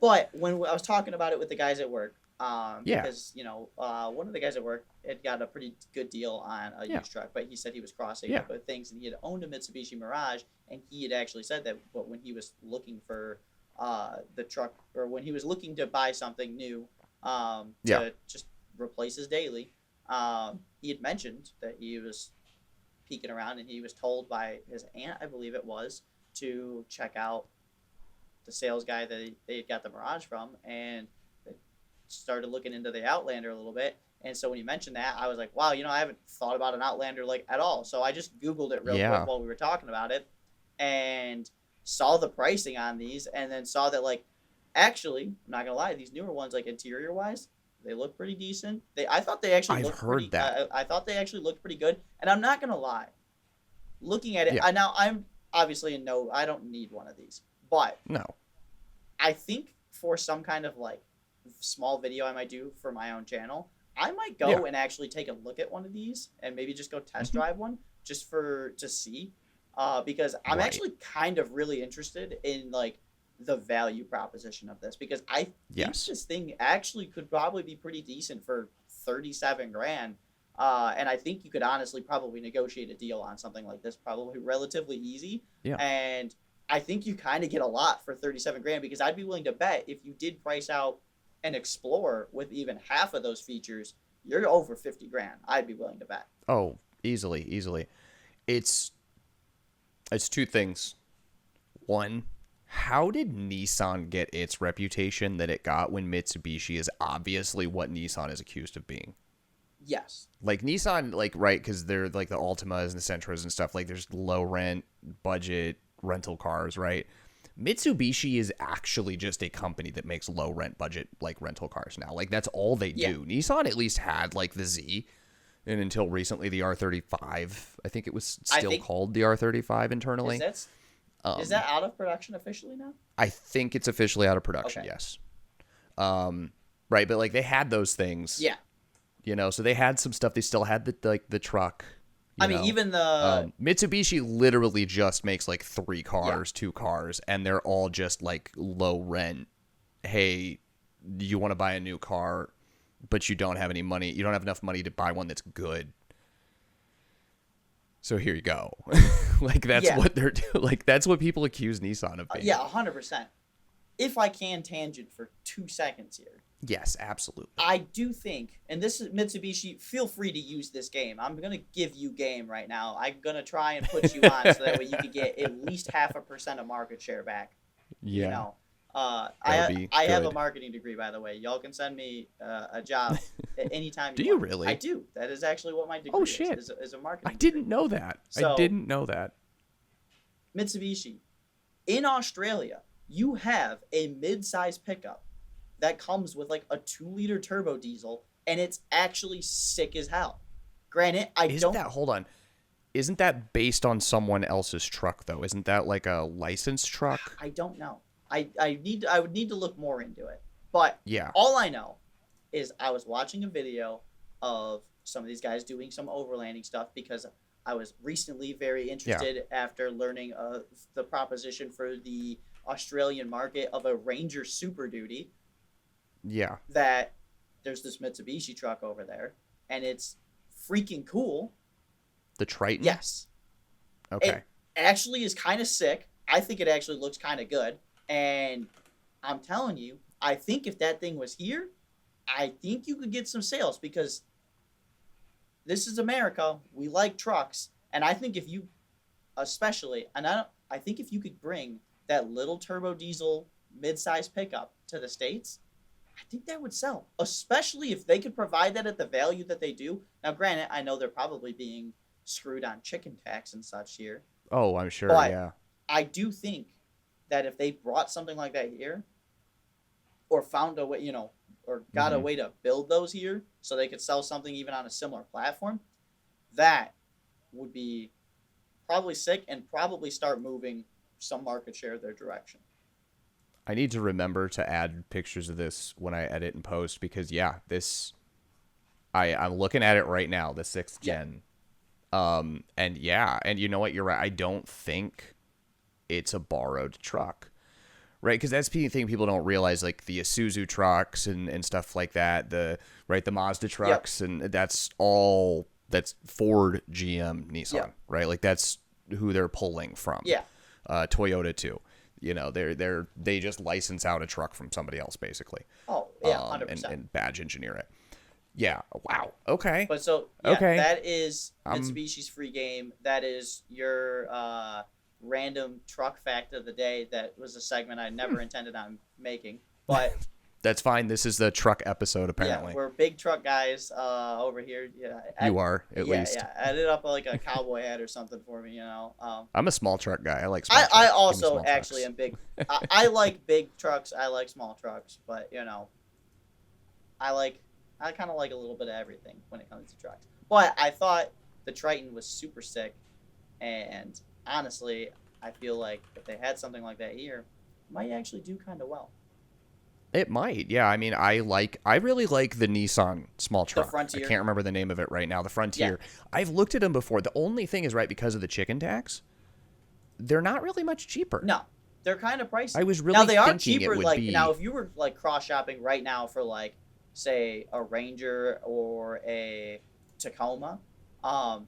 but when I was talking about it with the guys at work, because one of the guys at work had got a pretty good deal on a used truck, but he said he was crossing up with things and he had owned a Mitsubishi Mirage, and he had actually said that, but when he was looking for the truck, or when he was looking to buy something new, to just replace his daily, he had mentioned that he was peeking around and he was told by his aunt, I believe it was, to check out the sales guy that they had got the Mirage from, and they started looking into the Outlander a little bit. And so when you mentioned that, I was like, wow, I haven't thought about an Outlander like at all. So I just Googled it real quick while we were talking about it and saw the pricing on these, and then saw that, like, actually, I'm not gonna lie, these newer ones, like interior wise, they look pretty decent. I thought they actually looked pretty good. I thought they actually looked pretty good. And I'm not gonna lie, looking at it, now I'm obviously I don't need one of these, but no, I think for some kind of like small video I might do for my own channel, I might go and actually take a look at one of these and maybe just go test drive one just to see, because I'm actually kind of really interested in like the value proposition of this, because I think this thing actually could probably be pretty decent for 37 grand. And I think you could honestly probably negotiate a deal on something like this probably relatively easy. Yeah. And I think you kind of get a lot for 37 grand, because I'd be willing to bet if you did price out an Explorer with even half of those features, you're over 50 grand. I'd be willing to bet. Oh, easily. It's 2 things. One, how did Nissan get its reputation that it got when Mitsubishi is obviously what Nissan is accused of being? Yes. Like Nissan, like, right, because they're like the Altimas and the Sentras and stuff. Like, there's low rent, budget rental cars, right? Mitsubishi is actually just a company that makes low rent budget like rental cars now. Like, that's all they do. Nissan at least had like the Z, and until recently the R35. I think it was still called the R35 internally. Is that out of production officially now? I think it's officially out of production. Yes. Right, but like they had those things. Yeah. So they had some stuff. They still had the truck. I mean, even the Mitsubishi literally just makes like 3 cars, 2 cars, and they're all just like low rent. Hey, you want to buy a new car, but you don't have any money. You don't have enough money to buy one that's good. So here you go. Like that's what they're doing. Like that's what people accuse Nissan of being. 100%. If I can tangent for 2 seconds here. Yes, absolutely. I do think, and this is Mitsubishi, feel free to use this game. I'm going to give you game right now. I'm going to try and put you on so that way you can get at least 0.5% of market share back. Yeah. I have a marketing degree, by the way. Y'all can send me a job at any time. Do you really? I do. That is actually what my degree is a marketing degree. Didn't know that. So, I didn't know that. Mitsubishi, in Australia, You have a mid-size pickup that comes with like a 2-liter turbo diesel, and it's actually sick as hell. Granted, I Isn't don't. that, hold on, isn't that based on someone else's truck though? Isn't that like a licensed truck? I don't know. I would need to look more into it. But Yeah. all I know is I was watching a video of some of these guys doing some overlanding stuff because I was recently very interested after learning the proposition for the Australian market of a Ranger Super Duty, Yeah. that there's this Mitsubishi truck over there and it's freaking cool. The Triton? Yes. Okay. It actually is kind of sick. I think it actually looks kind of good. And I'm telling you, I think if that thing was here, I think you could get some sales because this is America. We like trucks. And I think if you, especially, I think if you could bring that little turbo diesel mid-size pickup to the States, I think that would sell. Especially if they could provide that at the value that they do. Now, granted, I know they're probably being screwed on chicken tax and such here. Oh, I'm sure, But yeah. I do think that if they brought something like that here, or found a way, or got a way to build those here so they could sell something even on a similar platform, that would be probably sick and probably start moving some market share their direction. I need to remember to add pictures of this when I edit and post because, yeah, I'm looking at it right now, the 6th gen. And yeah, and you know what? You're right. I don't think it's a borrowed truck. Right, because that's the thing people don't realize, like the Isuzu trucks and stuff like that, the Mazda trucks, and that's Ford, GM, Nissan, right? Like that's who they're pulling from. Yeah. Toyota too. They just license out a truck from somebody else basically. Oh yeah, 100%. And badge engineer it. Yeah. Wow. Okay. But so okay. That is Mitsubishi's free game. That is your random truck fact of the day. That was a segment I never intended on making, but that's fine. This is the truck episode apparently. Yeah, we're big truck guys over here. Yeah, you are at least. Yeah, I ended up like a cowboy hat or something for me. I'm a small truck guy. I like. Small trucks. I also actually am big. I like big trucks. I like small trucks, but I kind of like a little bit of everything when it comes to trucks. But I thought the Triton was super sick, and honestly, I feel like if they had something like that here, it might actually do kind of well. It might, yeah. I mean, I really like the Nissan small truck. The Frontier. I can't remember the name of it right now. The Frontier. Yeah. I've looked at them before. The only thing is, right, because of the chicken tax, they're not really much cheaper. No, they're kind of pricey. I was really now they are thinking cheaper. It would like be... now, if you were like cross shopping right now for like, say, a Ranger or a Tacoma,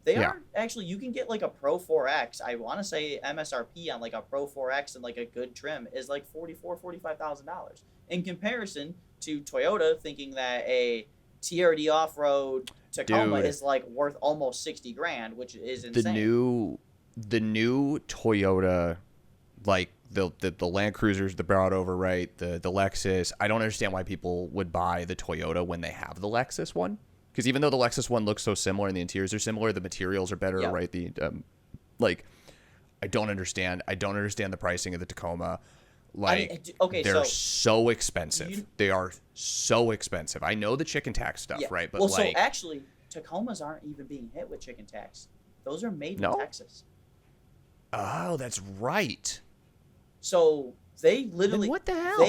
they are actually, you can get like a Pro 4X. I want to say MSRP on like a Pro 4X and like a good trim is like $45,000 in comparison to Toyota thinking that a TRD off-road Tacoma is like worth almost 60 grand, which is insane. The new Toyota, like the Land Cruisers, the brought over, right? The Lexus. I don't understand why people would buy the Toyota when they have the Lexus one. Because even though the Lexus one looks so similar and the interiors are similar, the materials are better, right? The I don't understand. I don't understand the pricing of the Tacoma. They're so expensive. They are so expensive. I know the chicken tax stuff, right? But so actually, Tacomas aren't even being hit with chicken tax. Those are made in Texas. Oh, that's right. So they literally, then what the hell?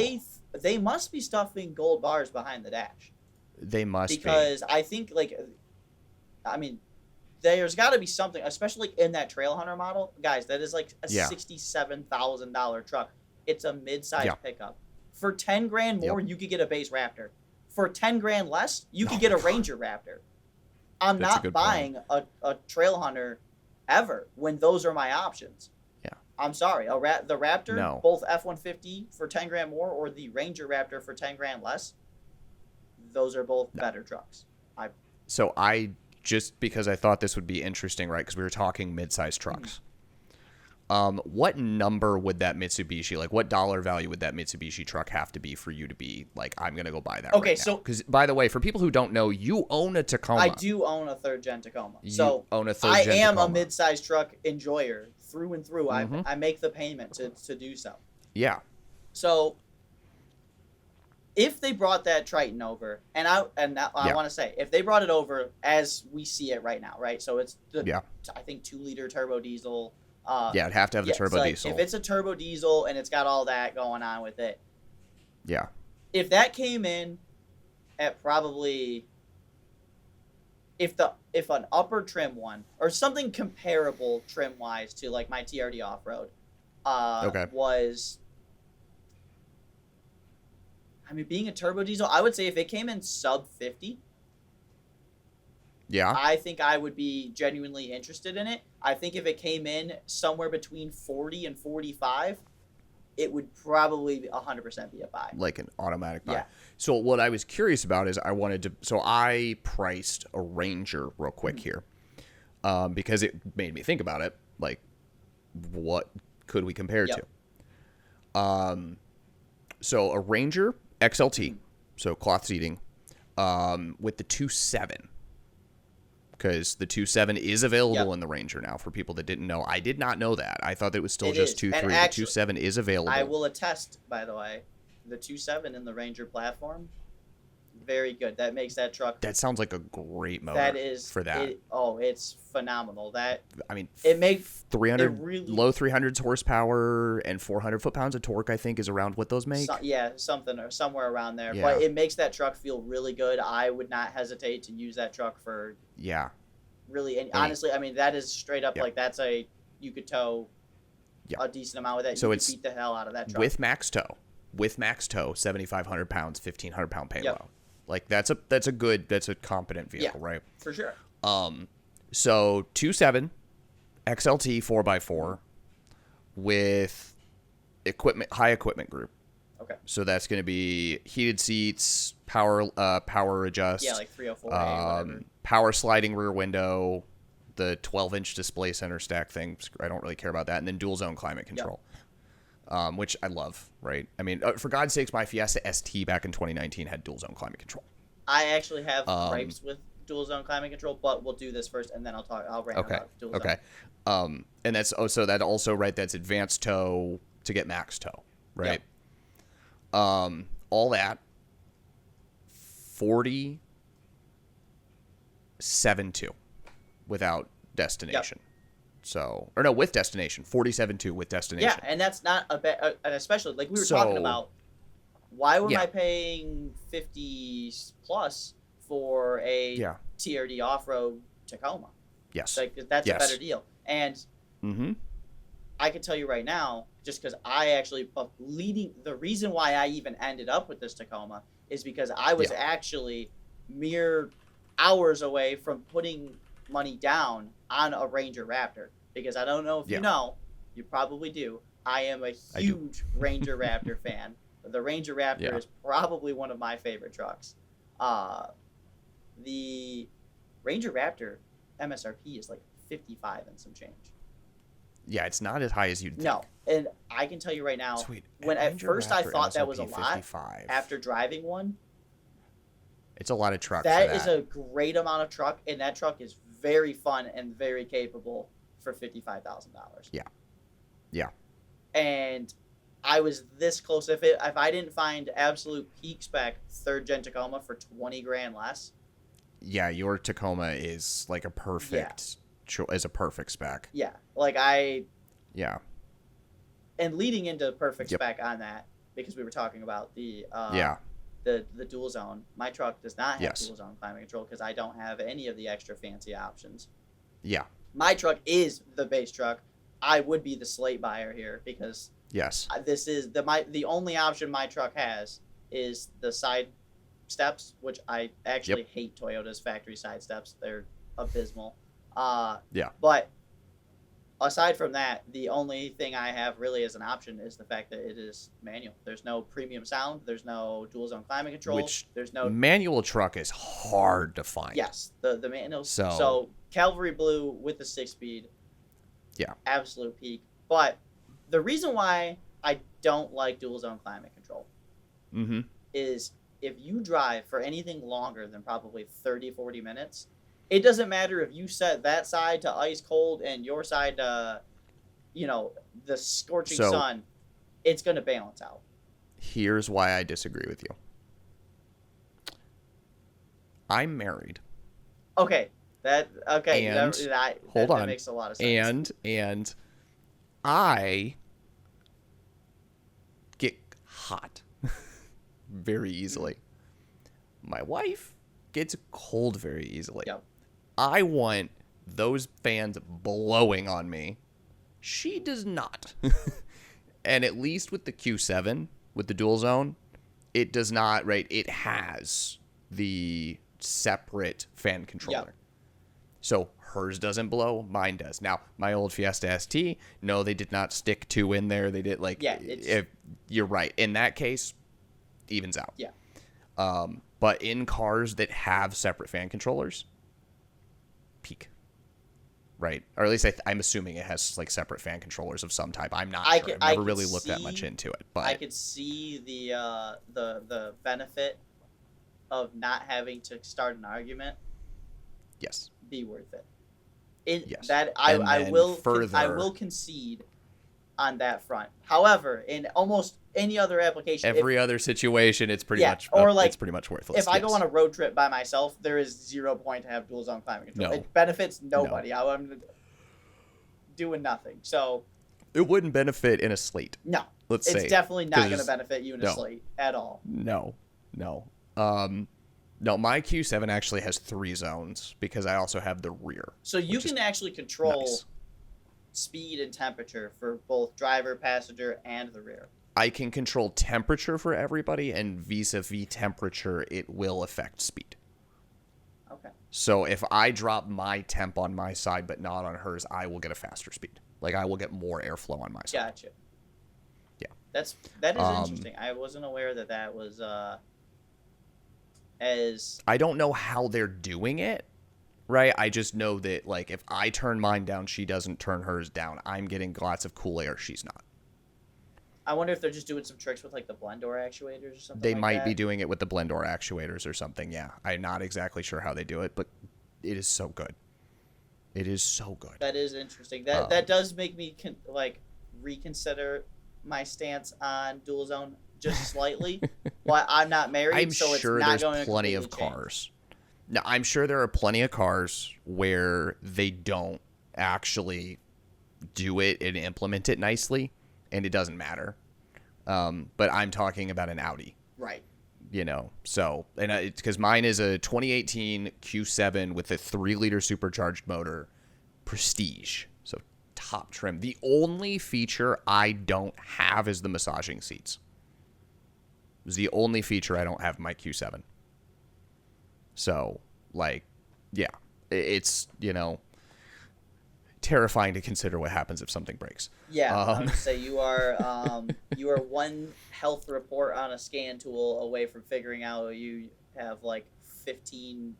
They must be stuffing gold bars behind the dash. They must because I think there's got to be something, especially in that Trail Hunter model, guys. That is like a $67,000 truck. It's a mid-size pickup. For 10 grand more, you could get a base Raptor. For 10 grand less, you could get a Ranger Raptor. I'm not buying a Trail Hunter ever when those are my options. Yeah. I'm sorry. The Raptor, both F-150 for 10 grand more or the Ranger Raptor for 10 grand less, those are both better trucks. So I just, because I thought this would be interesting, right? Because we were talking mid-size trucks. What number would that Mitsubishi, like what dollar value would that Mitsubishi truck have to be for you to be like, I'm going to go buy that right now? Because, by the way, for people who don't know, you own a Tacoma. I do own a third-gen Tacoma. You own a third-gen Tacoma. I am a mid-size truck enjoyer through and through. I make the payment to do so. Yeah. So if they brought that Triton over, and I Yeah. want to say, if they brought it over as we see it right now, right? So it's the Yeah. I think 2 liter turbo diesel. Yeah, it'd have to have the Yeah, turbo so like, diesel. if it's a turbo diesel and it's got all that going on with it, Yeah. if that came in at probably if an upper trim one or something comparable trim wise to like my TRD off road, Okay. was, I mean, being a turbo diesel, I would say if it came in sub 50, Yeah. I think I would be genuinely interested in it. I think if it came in somewhere between 40 and 45, it would probably 100% be a buy. Like an automatic buy. Yeah. So what I was curious about is I priced a Ranger real quick here, because it made me think about it. Like, what could we compare Yep. to? So a Ranger XLT, so cloth seating, with the 2.7. Because the 2.7 is available in the Ranger now for people that didn't know. I did not know that. I thought that it was still just 2.3. The 2.7 is available. I will attest, by the way, the 2.7 in the Ranger platform, very good. That makes that truck. That sounds like a great motor. That is for that. It's phenomenal. I mean, it makes 300 really, low 300s horsepower and 400 foot-pounds of torque. I think is around what those make. Something or somewhere around there. Yeah. But it makes that truck feel really good. I would not hesitate to use that truck for. Yeah. Really, and honestly, I mean, that is straight up like that's you could tow a decent amount with that. So you it's could beat the hell out of that truck with max tow. 7,500 pounds, 1,500 pound payload. Yep. Like that's a competent vehicle, right? For sure. So 2.7 XLT 4x4 with high equipment group. Okay. So that's going to be heated seats, power adjust. Yeah, like 304A or whatever. Power sliding rear window, the 12-inch display center stack thing. I don't really care about that. And then dual zone climate control, which I love, right? I mean, for God's sakes, my Fiesta ST back in 2019 had dual zone climate control. I actually have gripes with dual zone climate control, but we'll do this first, and then I'll rant about dual zone. Okay. And that's that also, right, that's advanced tow to get max tow, right? Yep. All that 47.2 without destination. Yep. So, or no, with destination, 47.2 with destination. Yeah, and that's not a bad, and especially like we were talking about. Why am I paying 50 plus for a TRD off-road Tacoma? Yes. Like that's a better deal. And I can tell you right now, just because I actually the reason why I even ended up with this Tacoma is because I was actually mere hours away from putting money down on a Ranger Raptor. Because I don't know if you know, you probably do. I am a huge Ranger Raptor fan. The Ranger Raptor is probably one of my favorite trucks. The Ranger Raptor MSRP is like 55 and some change. Yeah, it's not as high as you'd think. No, and I can tell you right now, when at first I thought that was a lot, 55. After driving one, it's a lot of truck. That is a great amount of truck, and that truck is very fun and very capable for $55,000. Yeah, yeah. And I was this close. If I didn't find absolute peak spec 3rd gen Tacoma for 20 grand less. Yeah, your Tacoma is like a perfect is a perfect spec. Yeah, like and leading into perfect spec on that, because we were talking about the dual zone. My truck does not have dual zone climate control because I don't have any of the extra fancy options. Yeah. My truck is the base truck. I would be the Slate buyer here because this is the only option my truck has is the side steps, which I actually hate Toyota's factory side steps. They're abysmal. But aside from that, the only thing I have really as an option is the fact that it is manual. There's no premium sound. There's no dual zone climate control. There's no manual truck is hard to find. Yes, the manual. So Calvary Blue with the 6-speed. Yeah. Absolute peak. But the reason why I don't like dual zone climate control is if you drive for anything longer than probably 30, 40 minutes, it doesn't matter if you set that side to ice cold and your side to, the scorching sun, it's going to balance out. Here's why I disagree with you. I'm married. Okay. That And hold that on. makes a lot of sense. And I get hot very easily. My wife gets cold very easily. Yep. I want those fans blowing on me. She does not. And at least with the Q7, with the dual zone, it does not, right? It has the separate fan controller. Yep. So hers doesn't blow, mine does. Now, my old Fiesta ST, no, they did not stick two in there. They did if you're right. In that case, evens out. Yeah. But in cars that have separate fan controllers, peak. Right? Or at least I'm assuming it has like separate fan controllers of some type. I'm not sure. I've never really looked that much into it. But I could see the benefit of not having to start an argument. Yes. Be worth it. Yes. I will concede on that front. However, in almost any other application, every other situation, it's pretty much it's pretty much worthless. If I go on a road trip by myself, there is 0 point to have dual zone climate control. No. It benefits nobody. No. I'm doing nothing. So it wouldn't benefit in a Slate. No. It's definitely not going to benefit you in a Slate at all. No. No, my Q7 actually has 3 zones because I also have the rear. So you can actually control speed and temperature for both driver, passenger, and the rear. I can control temperature for everybody, and vis-a-vis temperature, it will affect speed. Okay. So if I drop my temp on my side but not on hers, I will get a faster speed. Like, I will get more airflow on my side. Gotcha. Yeah. That is interesting. I wasn't aware that was as... I don't know how they're doing it, right? I just know that, like, if I turn mine down, she doesn't turn hers down. I'm getting lots of cool air. She's not. I wonder if they're just doing some tricks with, like, the blend door actuators or something They might be doing it with the blend door actuators or something, yeah. I'm not exactly sure how they do it, but it is so good. It is so good. That is interesting. That does make me, reconsider my stance on dual zone just slightly. But I'm not married, so it's not going to there's plenty of cars. Now, I'm sure there are plenty of cars where they don't actually do it and implement it nicely, and it doesn't matter. But I'm talking about an Audi. Right. So, and it's because mine is a 2018 Q7 with a 3-liter supercharged motor, Prestige. So, top trim. The only feature I don't have is the massaging seats. It's the only feature I don't have in my Q7. So, yeah, it's, terrifying to consider what happens if something breaks. Yeah, I would say you are one health report on a scan tool away from figuring out you have 15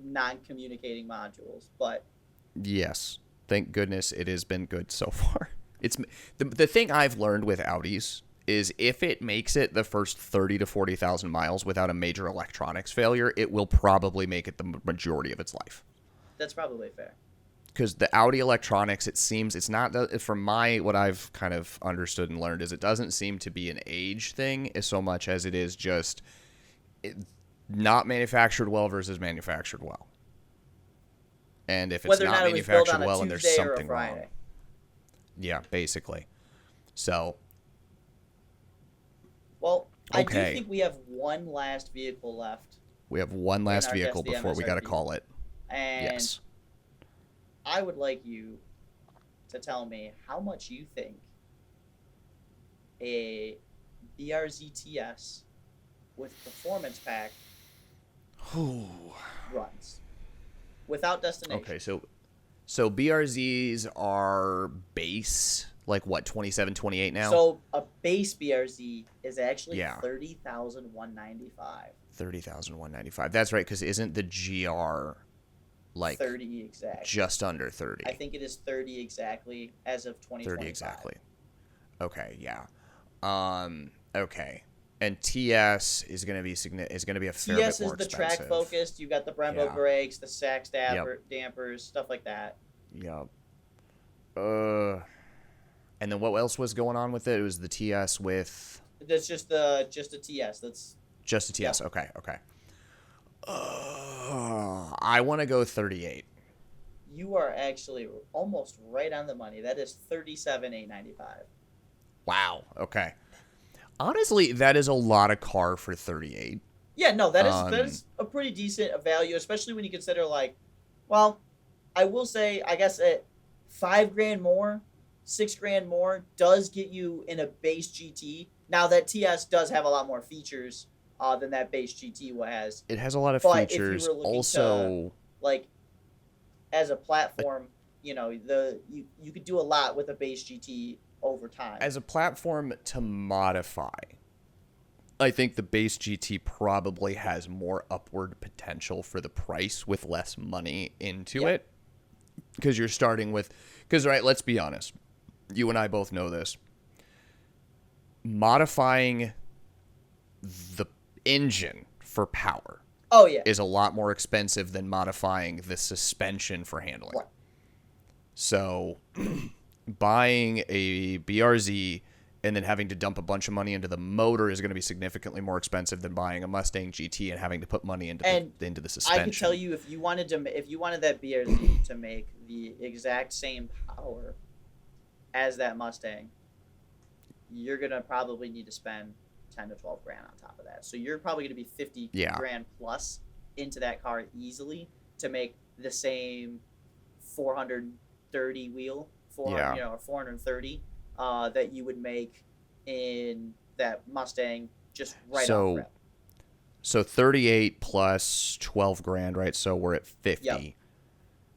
non-communicating modules. But yes, thank goodness it has been good so far. It's the thing I've learned with Audis is if it makes it the first 30 to 40,000 miles without a major electronics failure, it will probably make it the majority of its life. That's probably fair. Because the Audi electronics, it seems, it's not, from what I've kind of understood and learned, is it doesn't seem to be an age thing as so much as it is just not manufactured well versus manufactured well. And if it's not manufactured well and there's something wrong. Yeah, basically. So. Well, I do think we have one last vehicle left. We have one last vehicle before we got to call it. And yes. I would like you to tell me how much you think a BRZ-TS with performance pack runs without destination. Okay, so BRZs are base, 27, 28 now? So a base BRZ is actually $30,195. $30,195. That's right, because isn't the GR 30 exactly? Just under 30. I think it is 30 exactly as of 2025. 30 exactly. Okay, yeah. Okay. And TS is going to be a fair bit more expensive. TS is the track focused. You got the Brembo brakes, the Sachs dampers, stuff like that. Yep. And then what else was going on with it? It was the TS with That's just a TS. That's Just a yeah. TS. Okay. I want to go 38. You are actually almost right on the money. That is 37,895. Wow. Okay. Honestly, that is a lot of car for 38. Yeah, no, that Um, is a pretty decent value, especially when you consider like, well, I will say, I guess at 5 grand more, 6 grand more does get you in a base GT. Now that TS does have a lot more features than that base GT has, it has a lot of but if you features. were looking to Also, like as a uh, platform, you could do a lot with a base GT over time. as a platform to modify, I think the base GT probably has more upward potential for the price with less money into Yeah. it. Because you're starting with, because, right, let's be honest. You and I both know this. Modifying the engine for power Oh yeah. is a lot more expensive than modifying the suspension for handling. Right. So buying a BRZ and then having to dump a bunch of money into the motor is going to be significantly more expensive than buying a Mustang GT and having to put money into the suspension. I could tell you if you wanted that BRZ to make the exact same power as that Mustang, you're gonna probably need to spend 10 to 12 grand on top of that. So you're probably gonna be 50 Yeah. grand plus into that car easily to make the same 430 wheel, 400 Yeah. or 430 that you would make in that Mustang just right off So rip. so 38 plus 12 grand, right? So we're at 50. Yep.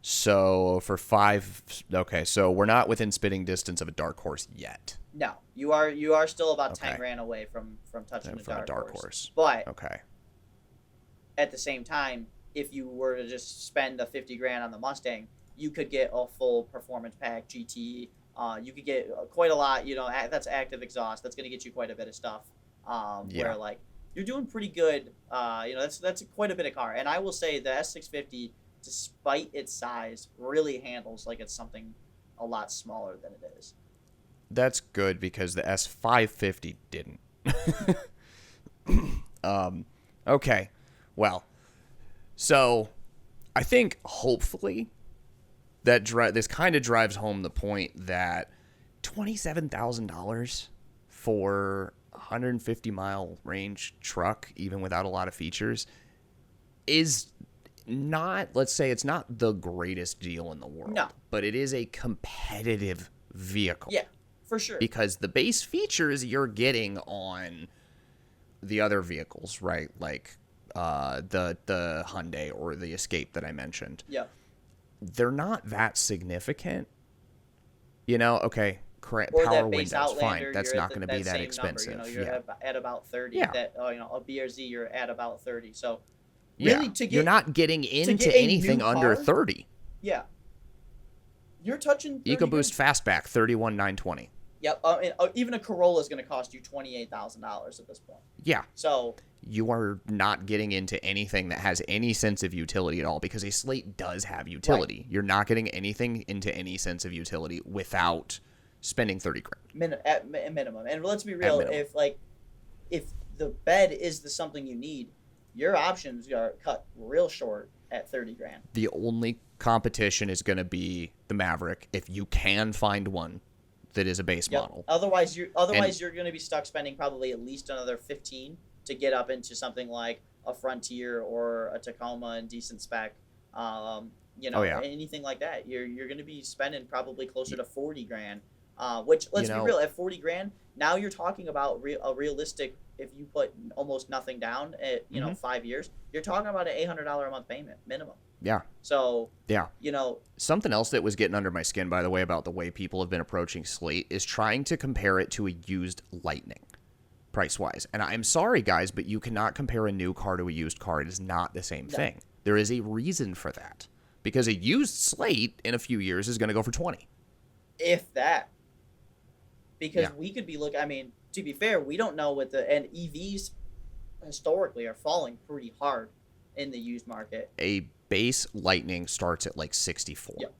So for 5, okay, so we're not within spitting distance of a dark horse yet. No, you are still about Okay. 10 grand away from touching From a a dark horse. horse. But Okay. at the same time, if you were to just spend the 50 grand on the Mustang, you could get a full performance pack GT. You could get quite a lot. That's active exhaust. That's going to get you quite a bit of stuff. Yeah. Where like you're doing pretty good. That's quite a bit of car. And I will say the S650, despite its size, really handles like it's something a lot smaller than it is. That's good because the S550 didn't. Okay. Well, so I think hopefully this kind of drives home the point that $27,000 for a 150-mile range truck, even without a lot of features, is not, let's say it's not the greatest deal in the world. No. But it is a competitive vehicle. Yeah, for sure. Because the base features you're getting on the other vehicles, right? Like the Hyundai or the Escape that I mentioned. Yeah. They're not that significant. Okay, Or power that base windows, Outlander, fine. That's you're not at going to be that same expensive. Number, you're Yeah. at about 30. Yeah. That a BRZ, you're at about 30. So Yeah. really, You're not getting into get a anything new under car, 30. yeah, you're touching 30 EcoBoost Fastback, 31,920. Yep. Even a Corolla is going to cost you $28,000 at this point. Yeah. So You are not getting into anything that has any sense of utility at all because a Slate does have utility. Right. You're not getting anything into any sense of utility without spending 30 grand. At minimum. And let's be real, if the bed is something you need, your options are cut real short at 30 grand. The only competition is going to be the Maverick if you can find one that is a base model. Otherwise you're going to be stuck spending probably at least another 15 to get up into something like a Frontier or a Tacoma in decent spec. Anything like that. You're going to be spending probably closer to 40 grand. Which, let's be real, at 40 grand, now you're talking about a realistic, if you put almost nothing down at 5 years, you're talking about an $800 a month payment minimum. Yeah. So, yeah. Something else that was getting under my skin, by the way, about the way people have been approaching Slate is trying to compare it to a used Lightning, price-wise. And I'm sorry, guys, but you cannot compare a new car to a used car. It is not the same thing. There is a reason for that. Because a used Slate in a few years is going to go for 20. If that. Because we could be to be fair, we don't know and EVs historically are falling pretty hard in the used market. A base Lightning starts at like 64. Yep.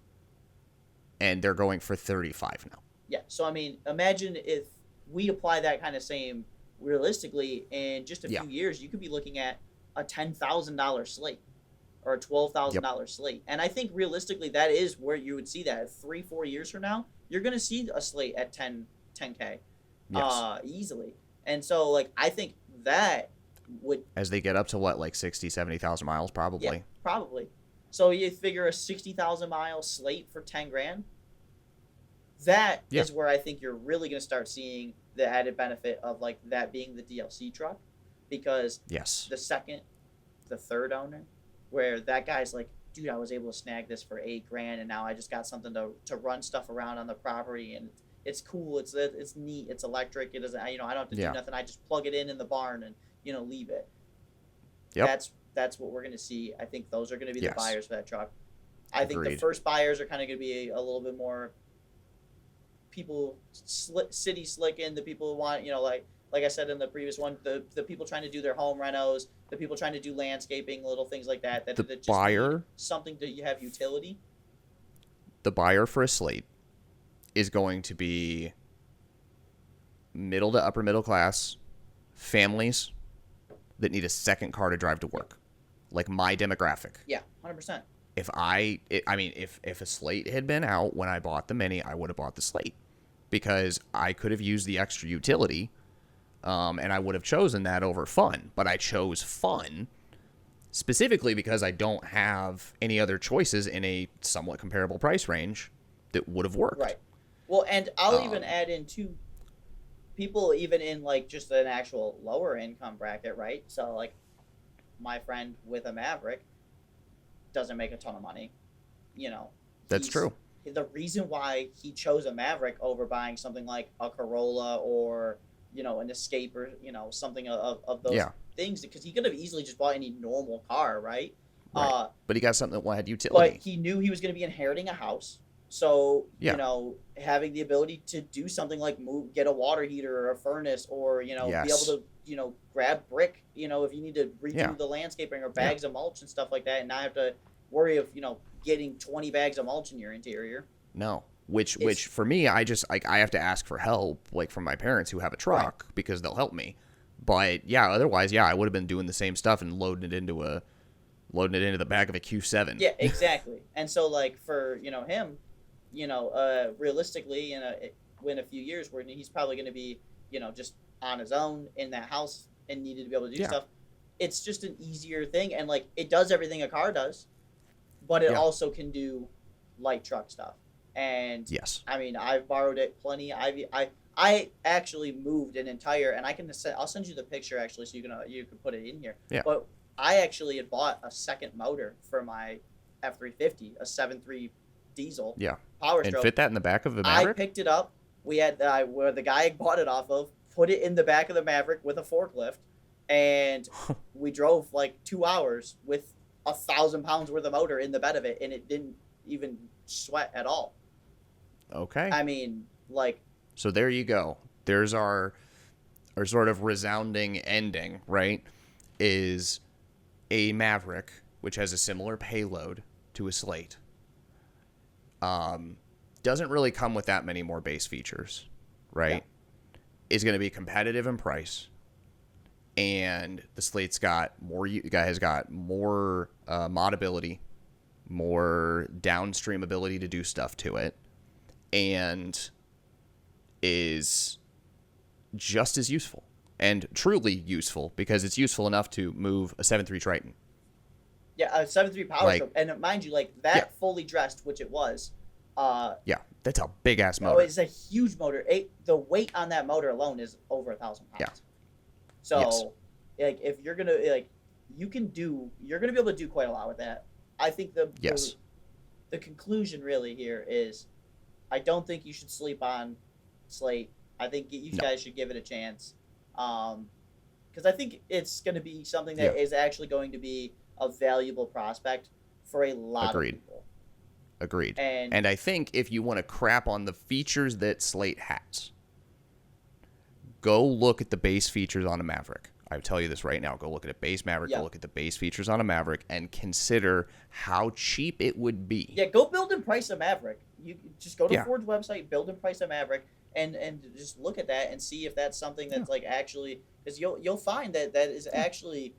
And they're going for 35 now. Yeah. So, imagine if we apply that kind of same realistically, in just a Yeah. few years, you could be looking at a $10,000 slate or a Yep. $12,000 slate. And I think realistically, that is where you would see that 3-4 years from now. You're going to see a slate at 10K Yes. easily. And so, like, I think that would, As they get up to what, like 60, 70,000 miles, probably. yeah, probably. So you figure a 60,000 mile slate for 10 grand. That Yeah. is where I think you're really going to start seeing the added benefit of like that being the DLC truck, because Yes. the third owner, where that guy's like, dude, I was able to snag this for 8 grand, and now I just got something to run stuff around on the property, and it's cool, it's neat, it's electric, it doesn't, I don't have to Yeah. do nothing, I just plug it in the barn and leave it. Yep. That's what we're going to see. I think those are going to be Yes. the buyers for that truck. I think the Agreed. first buyers are kind of going to be a little bit more people city slicking, the people who want, like I said in the previous one, the people trying to do their home renos, the people trying to do landscaping, little things like that The just buyer- need something to have utility. The buyer for a slate is going to be middle to upper middle class families that need a second car to drive to work, like my demographic. Yeah, 100%. If if a slate had been out when I bought the Mini, I would have bought the slate because I could have used the extra utility, and I would have chosen that over fun. But I chose fun specifically because I don't have any other choices in a somewhat comparable price range that would have worked. Right. Well, and I'll even add in too, people even in like just an actual lower income bracket, right? So like my friend with a Maverick doesn't make a ton of money, That's true. The reason why he chose a Maverick over buying something like a Corolla or an Escape or something of those things, because he could have easily just bought any normal car, right? Right. But he got something that had But utility. he knew he was going to be inheriting a house, so having the ability to do something like get a water heater or a furnace, or be able to grab brick, if you need to redo the landscaping or bags of mulch and stuff like that, and not have to worry of getting 20 bags of mulch in your interior. No. Which for me, I just I have to ask for help, like from my parents who have a truck, because they'll help me. But otherwise, I would have been doing the same stuff and loading it into the back of a Q7. Yeah, exactly. And so like for him, realistically, in a few years, where he's probably going to be just on his own in that house and needed to be able to do stuff, it's just an easier thing, and like it does everything a car does, but it also can do light truck stuff. And yes, I mean, I've borrowed it plenty. I actually moved an entire, and I'll send you the picture actually, so you can put it in here. Yeah. But I actually had bought a second motor for my F350, a 7.3 diesel. Yeah. Power and stroke. fit that in the back of the Maverick. I picked it up. We had where the guy bought it off of, put it in the back of the Maverick with a forklift, and we drove like 2 hours with 1,000 pounds worth of motor in the bed of it, and it didn't even sweat at all. Okay. I mean, like. So there you go. There's our sort of resounding ending, right? Is a Maverick, which has a similar payload to a Slate, doesn't really come with that many more base features, right? Yeah. Is going to be competitive in price, and the Slate's got more. Has got more modability, more downstream ability to do stuff to it, and is just as useful, and truly useful, because it's useful enough to move a 7.3 Triton. Yeah, a 7.3 power stroke, and mind you, like that fully dressed, which it was. That's a big ass motor. Oh, it's a huge motor. The weight on that motor alone is over 1,000 pounds. Yeah. So, like, if you're gonna you're gonna be able to do quite a lot with that. I think the conclusion really here is, I don't think you should sleep on Slate. I think you guys should give it a chance, because I think it's going to be something that is actually going to be a valuable prospect for a lot of people. Agreed. And I think if you want to crap on the features that Slate has, go look at the base features on a Maverick. I tell you this right now. Go look at a base Maverick. Go look at the base features on a Maverick and consider how cheap it would be. Yeah, go build and price a Maverick. You just go to Yeah. Ford's website, build and price a Maverick, and just look at that and see if that's something that's like actually, because you'll find that that is actually,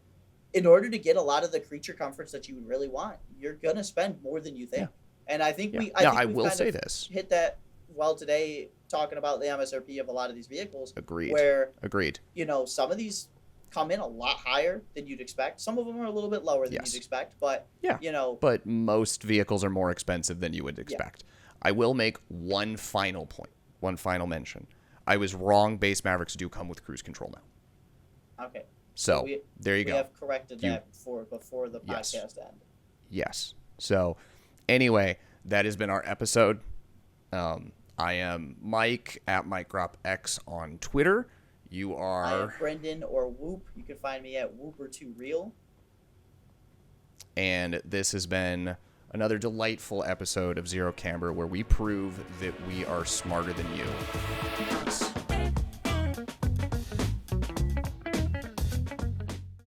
in order to get a lot of the creature comforts that you would really want, you're gonna spend more than you think. And I think Yeah. I think I we've will kind say of this. hit that well today, talking about the MSRP of a lot of these vehicles. Agreed. Where Agreed. some of these come in a lot higher than you'd expect. Some of them are a little bit lower than you'd expect, but but most vehicles are more expensive than you would expect. I will make one final point, one final mention. I was wrong. Base Mavericks do come with cruise control now. Okay. So there you go. We have corrected that before the podcast ended. Yes. So anyway, that has been our episode. I am Mike at MikeGropX on Twitter. You are... I am Brendan or Whoop. You can find me at Whooper2Real. And this has been another delightful episode of Zero Camber where we prove that we are smarter than you. Peace.